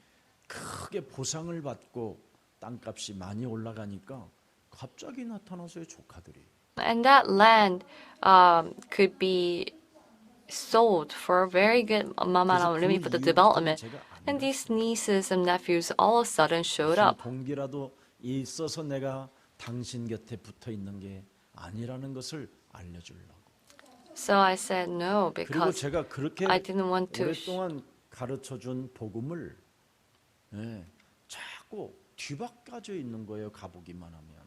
Speaker 1: 크게 보상을 받고 땅값이 많이 올라가니까 갑자기 나타나서요 조카들이.
Speaker 2: And that land could be sold for a very good amount of money for the development. And these nieces and nephews all of a sudden showed up.
Speaker 1: 동기라도 있어서 내가 당신 곁에 붙어 있는 게 아니라는 것을 알려주려고.
Speaker 2: So I said no
Speaker 1: 그리고
Speaker 2: because
Speaker 1: 제가 그렇게
Speaker 2: I didn't want to.
Speaker 1: 오랫동안 가르쳐준 복음을 자꾸 뒤바꿔져 있는 거예요. 가보기만 하면.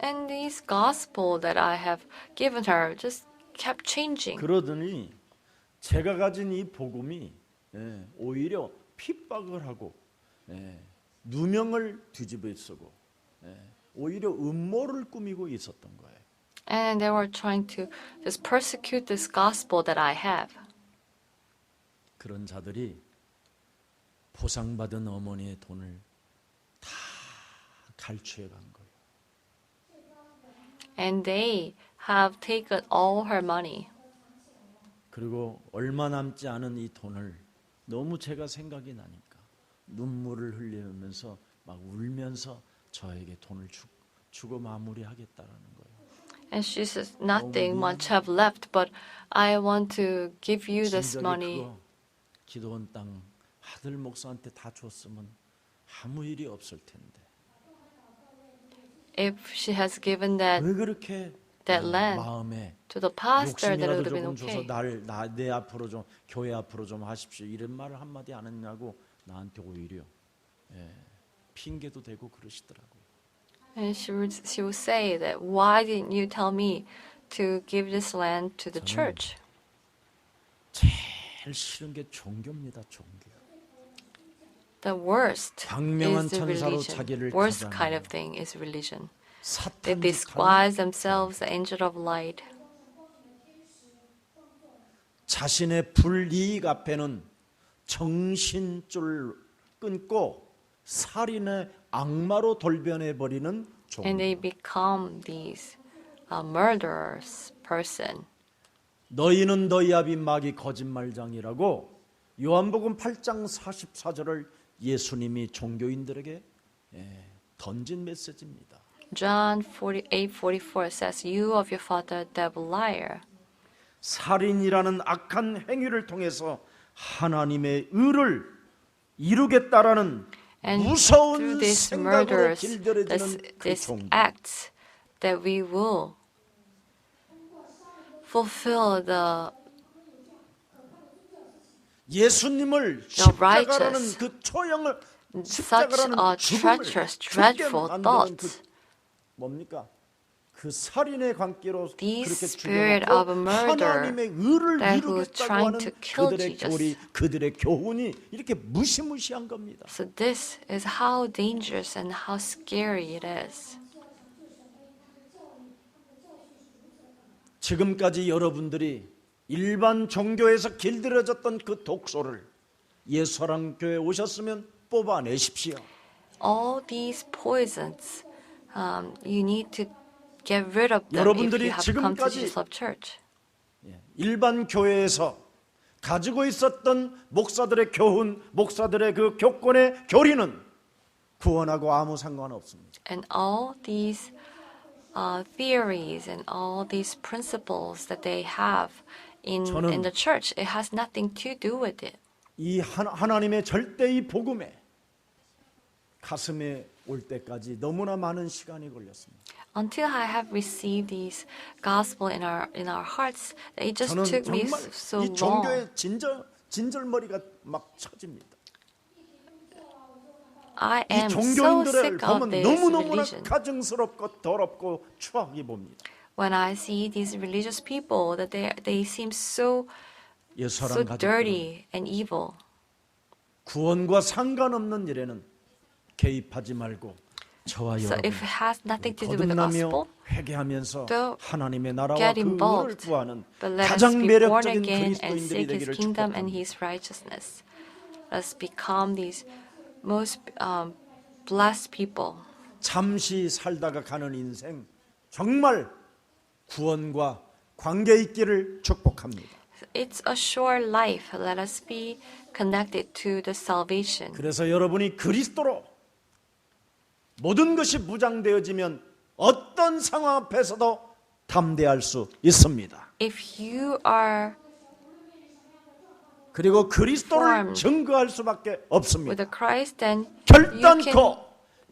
Speaker 2: And this gospel that I have given her just kept changing.
Speaker 1: 그러더니 제가 가진 이 복음이 오히려 핍박을 하고 누명을 뒤집어 쓰고 오히려 음모를 꾸미고 있었던 거예요.
Speaker 2: And they were trying to just persecute this gospel that I have.
Speaker 1: 그런 자들이 보상받은 어머니의 돈을 다 갈취해 간 거예요.
Speaker 2: And they have taken all her money.
Speaker 1: 그리고 얼마 남지 않은 이 돈을 너무 제가 생각이 나니까 눈물을 흘리면서 막 울면서 저에게 돈을 주고 마무리하겠다라는 거예요.
Speaker 2: And she says, nothing much have left, but I want to give you this
Speaker 1: 진작에
Speaker 2: money.
Speaker 1: 그거 기도원 땅 아들 목사한테 다 줬으면 아무 일이 없을 텐데.
Speaker 2: If she has given that
Speaker 1: 왜 그렇게
Speaker 2: land
Speaker 1: 마음에
Speaker 2: to the pastor, that
Speaker 1: 욕심이라도
Speaker 2: would have been
Speaker 1: 조금 줘서
Speaker 2: okay.
Speaker 1: 내 앞으로 좀 교회 앞으로 좀 하십시오 이런 말을 한마디 안 했냐고 나한테 오히려 핑계도 대고 그러시더라고요.
Speaker 2: And she would say that, why didn't you tell me to give this land to the church?
Speaker 1: 제일 싫은 게 종교입니다. 종교.
Speaker 2: The worst
Speaker 1: 광명한
Speaker 2: is the
Speaker 1: 천사로
Speaker 2: religion.
Speaker 1: 자기를
Speaker 2: Worst kind
Speaker 1: 가장해요.
Speaker 2: of thing is religion.
Speaker 1: 사탄
Speaker 2: They
Speaker 1: 짓하는
Speaker 2: disguise themselves the angel of light.
Speaker 1: 자신의 불이익 앞에는 정신줄 끊고 살인의 악마로 돌변해 버리는
Speaker 2: And they
Speaker 1: 종교.
Speaker 2: become these murderers person.
Speaker 1: 너희는 너희 아비 마귀 거짓말장이라고 요한복음 8장 44절을 예수님이 종교인들에게 던진 메시지입니다.
Speaker 2: John 48:44 says, "You of your father, devil liar."
Speaker 1: 살인이라는 악한 행위를 통해서 하나님의 의를 이루겠다라는
Speaker 2: And
Speaker 1: 무서운
Speaker 2: through these
Speaker 1: 생각으로
Speaker 2: murders,
Speaker 1: 길들여지는 그
Speaker 2: this
Speaker 1: 종교.
Speaker 2: acts that we will fulfill the
Speaker 1: 예수님을
Speaker 2: The
Speaker 1: 십자가라는
Speaker 2: righteous.
Speaker 1: 그 초형을
Speaker 2: such
Speaker 1: 십자가라는
Speaker 2: a
Speaker 1: 죽음을
Speaker 2: treacherous,
Speaker 1: 죽게
Speaker 2: dreadful
Speaker 1: 만드는
Speaker 2: thoughts.
Speaker 1: 그 뭡니까? 그 살인의 관계로
Speaker 2: These
Speaker 1: 그렇게
Speaker 2: spirit
Speaker 1: 죽여놓고
Speaker 2: of murder
Speaker 1: 하나님의 의를
Speaker 2: that who
Speaker 1: 이루겠다고
Speaker 2: trying
Speaker 1: 하는
Speaker 2: to kill
Speaker 1: 그들의
Speaker 2: Jesus.
Speaker 1: 교리, 그들의 교훈이 이렇게 무시무시한 겁니다.
Speaker 2: So this is how dangerous and how scary it is.
Speaker 1: 지금까지 여러분들이 일반 종교에서 길들여졌던 그 독소를 예수사랑교회 오셨으면 뽑아내십시오.
Speaker 2: All these poisons, you need to get rid of them if
Speaker 1: 여러분들이
Speaker 2: you have come to
Speaker 1: 지금까지
Speaker 2: Jesus Love Church.
Speaker 1: 일반 교회에서 가지고 있었던 목사들의 교훈, 목사들의 그 교권의 교리는 구원하고 아무 상관없습니다.
Speaker 2: And all these theories and all these principles that they have in the church, it has nothing to do with it.
Speaker 1: 이 하나님의 절대의 복음에 가슴에 올 때까지 너무나 많은 시간이 걸렸습니다.
Speaker 2: Until I have received these gospel in our hearts, it just
Speaker 1: 저는
Speaker 2: took me
Speaker 1: 정말
Speaker 2: so
Speaker 1: 이
Speaker 2: long.
Speaker 1: 종교의 진절머리가 막 쳐집니다.
Speaker 2: I
Speaker 1: 이
Speaker 2: am so
Speaker 1: 종교인들을
Speaker 2: sick of
Speaker 1: 보면
Speaker 2: this
Speaker 1: 너무너무나
Speaker 2: religion.
Speaker 1: 가증스럽고 더럽고 추하게 봅니다.
Speaker 2: When I see these religious people, that they seem so
Speaker 1: 예수사랑 가족들은
Speaker 2: dirty and evil.
Speaker 1: 구원과 상관없는 일에는 개입하지 말고 저와
Speaker 2: So
Speaker 1: 여러분
Speaker 2: if it has nothing to do with the
Speaker 1: 거듭나며
Speaker 2: gospel,
Speaker 1: 회개하면서
Speaker 2: don't
Speaker 1: 하나님의 나라와
Speaker 2: get
Speaker 1: 그 의를
Speaker 2: involved.
Speaker 1: 구하는
Speaker 2: But let us
Speaker 1: 가장
Speaker 2: be born
Speaker 1: 매력적인
Speaker 2: again and
Speaker 1: 그리스도인들이
Speaker 2: seek His
Speaker 1: 되기를
Speaker 2: kingdom and
Speaker 1: 축복합니다.
Speaker 2: His righteousness. Let us become these most blessed people.
Speaker 1: 잠시 살다가 가는 인생 정말 구원과 관계 있기를 축복합니다.
Speaker 2: It's a sure life. Let us be connected to the salvation.
Speaker 1: 그래서 여러분이 그리스도로 모든 것이 무장되어지면 어떤 상황 앞에서도 담대할 수 있습니다.
Speaker 2: If you are
Speaker 1: 그리고 그리스도를
Speaker 2: formed
Speaker 1: 증거할 수밖에
Speaker 2: with
Speaker 1: 없습니다.
Speaker 2: a Christ, then you can
Speaker 1: 결단코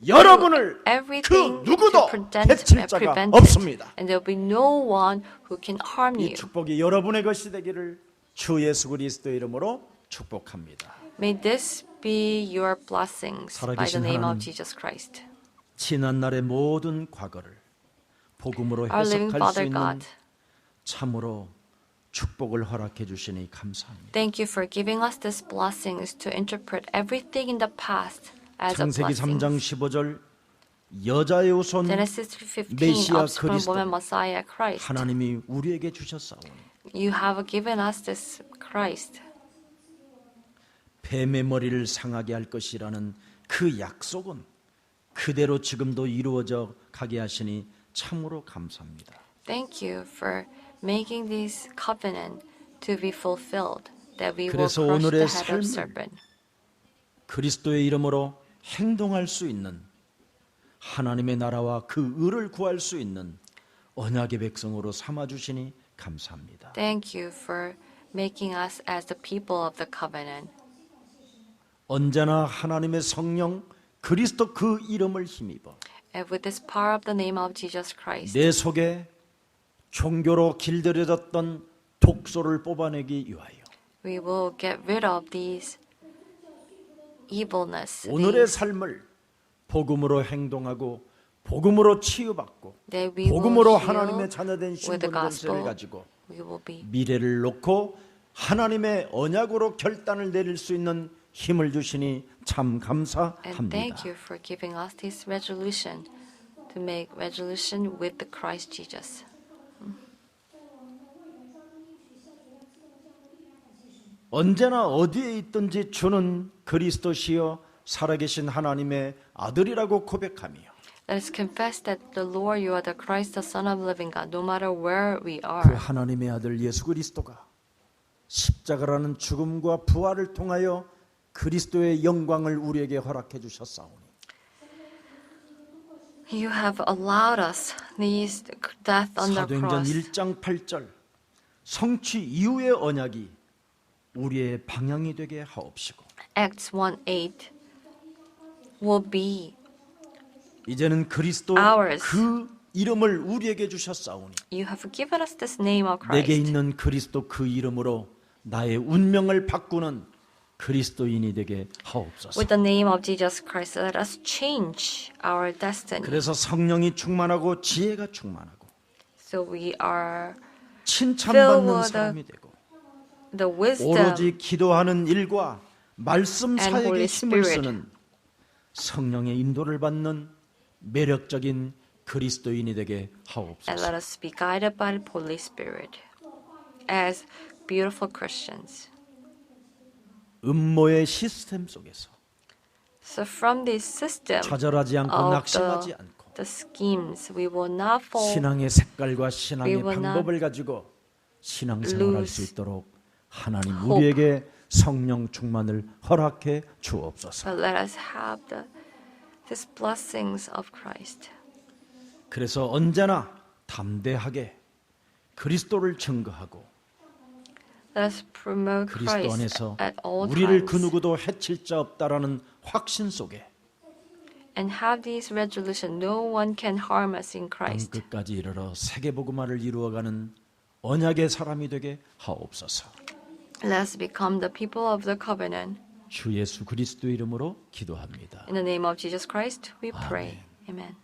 Speaker 1: 여러분을 그
Speaker 2: everything
Speaker 1: 누구도
Speaker 2: to
Speaker 1: 해칠 자가
Speaker 2: prevent
Speaker 1: 없습니다.
Speaker 2: it. And there will be no one who can harm
Speaker 1: 이
Speaker 2: you.
Speaker 1: 축복이 여러분의 것이 되기를 주 예수 그리스도의 이름으로 축복합니다.
Speaker 2: May this be your blessings by the
Speaker 1: 살아계신
Speaker 2: name of
Speaker 1: 하나님,
Speaker 2: Jesus Christ.
Speaker 1: 지난 날의 모든 과거를 복음으로
Speaker 2: Our living
Speaker 1: 해석할 수
Speaker 2: Father
Speaker 1: 있는
Speaker 2: God,
Speaker 1: 참으로 축복을 허락해 주시니 감사합니다.
Speaker 2: thank you for giving us these blessings to interpret everything in the past as a
Speaker 1: 창세기
Speaker 2: blessing.
Speaker 1: 3장 15절 여자의 후손
Speaker 2: Genesis 3:15,
Speaker 1: 메시아
Speaker 2: offspring
Speaker 1: 그리스도
Speaker 2: woman Messiah Christ.
Speaker 1: 하나님이 우리에게 주셨사오니
Speaker 2: You have given us this Christ.
Speaker 1: 뱀의 머리를 상하게 할 것이라는 그 약속은 그대로 지금도 이루어져 가게 하시니 참으로 감사합니다.
Speaker 2: Thank you for making this covenant to be fulfilled, that we will
Speaker 1: 그래서
Speaker 2: crush the
Speaker 1: 오늘의
Speaker 2: head of
Speaker 1: 삶을
Speaker 2: serpent.
Speaker 1: 그리스도의 이름으로 행동할 수 있는 하나님의 나라와 그 의를 구할 수 있는 언약의 백성으로 삼아 주시니 감사합니다.
Speaker 2: Thank you for making us as the people of the covenant.
Speaker 1: 언제나 하나님의 성령 그리스도 그 이름을 힘입어
Speaker 2: And with this power of the name of Jesus Christ,
Speaker 1: 내 속에 종교로 길들여졌던 독소를 뽑아내기 위하여
Speaker 2: we will get rid of these evilness,
Speaker 1: 오늘의 삶을 복음으로 행동하고 복음으로 치유받고
Speaker 2: that we will
Speaker 1: 복음으로
Speaker 2: heal
Speaker 1: 하나님의 자녀된
Speaker 2: with
Speaker 1: 신분
Speaker 2: the
Speaker 1: 권세를
Speaker 2: gospel.
Speaker 1: 가지고
Speaker 2: We will be
Speaker 1: 미래를 놓고 하나님의 언약으로 결단을 내릴 수 있는 힘을 주시니 참
Speaker 2: And
Speaker 1: 감사합니다.
Speaker 2: thank you for giving us this resolution to make resolution with the Christ Jesus.
Speaker 1: 언제나 어디에 있든지 주는 그리스도시여 살아계신 하나님의 아들이라고 고백하며
Speaker 2: Let us confess that the Lord, you are the Christ, the Son of the living God, no matter where we
Speaker 1: 그
Speaker 2: are.
Speaker 1: 하나님의 아들 예수 그리스도가 십자가라는 죽음과 부활을 통하여 그리스도의 영광을 우리에게 허락해 주셨사오니
Speaker 2: You have allowed us this death on the
Speaker 1: 사도행전
Speaker 2: cross.
Speaker 1: 1장 8절 성취 이후의 언약이 우리의 방향이 되게 하옵시고
Speaker 2: Acts 1:8 will be
Speaker 1: 이제는 그리스도
Speaker 2: Ours.
Speaker 1: 그 이름을 우리에게 주셨사오니
Speaker 2: You have given us this name of
Speaker 1: 내게
Speaker 2: Christ.
Speaker 1: 있는 그리스도 그 이름으로 나의 운명을 바꾸는 그리스도인이 되게 하옵소서.
Speaker 2: With the name of Jesus Christ, let us change our destiny.
Speaker 1: 그래서 성령이 충만하고 지혜가 충만하고
Speaker 2: So we are
Speaker 1: 칭찬받는
Speaker 2: filled with
Speaker 1: 사람이 되고
Speaker 2: the wisdom
Speaker 1: 오로지 기도하는 일과 말씀
Speaker 2: and Holy
Speaker 1: 사역에 힘을
Speaker 2: Spirit.
Speaker 1: 쓰는 성령의 인도를 받는 매력적인 그리스도인이 되게
Speaker 2: and
Speaker 1: 하옵소서.
Speaker 2: let us be guided by the Holy Spirit as beautiful Christians.
Speaker 1: 음모의 시스템 속에서
Speaker 2: So from this system
Speaker 1: 좌절하지 않고
Speaker 2: of
Speaker 1: 낙심하지 않고
Speaker 2: the schemes, we will not fall.
Speaker 1: 신앙의 색깔과 신앙의
Speaker 2: We will not
Speaker 1: 방법을 가지고 신앙생활할 수
Speaker 2: lose
Speaker 1: 있도록 하나님
Speaker 2: hope.
Speaker 1: 우리에게 성령 충만을 허락해 주옵소서.
Speaker 2: But let us have these blessings of Christ.
Speaker 1: 그래서 언제나 담대하게 그리스도를 증거하고
Speaker 2: Let us promote
Speaker 1: 그리스도
Speaker 2: Christ
Speaker 1: 안에서
Speaker 2: at all
Speaker 1: 우리를 그
Speaker 2: times
Speaker 1: 누구도 해칠 자 없다라는 확신 속에
Speaker 2: and have this resolution: no one can harm us in Christ.
Speaker 1: 땅끝까지 이르러 세계복음화를 이루어가는 언약의 사람이 되게 하옵소서.
Speaker 2: Let us become the people of the covenant.
Speaker 1: 주 예수 그리스도 이름으로 기도합니다.
Speaker 2: In the name of Jesus Christ, we pray. Amen.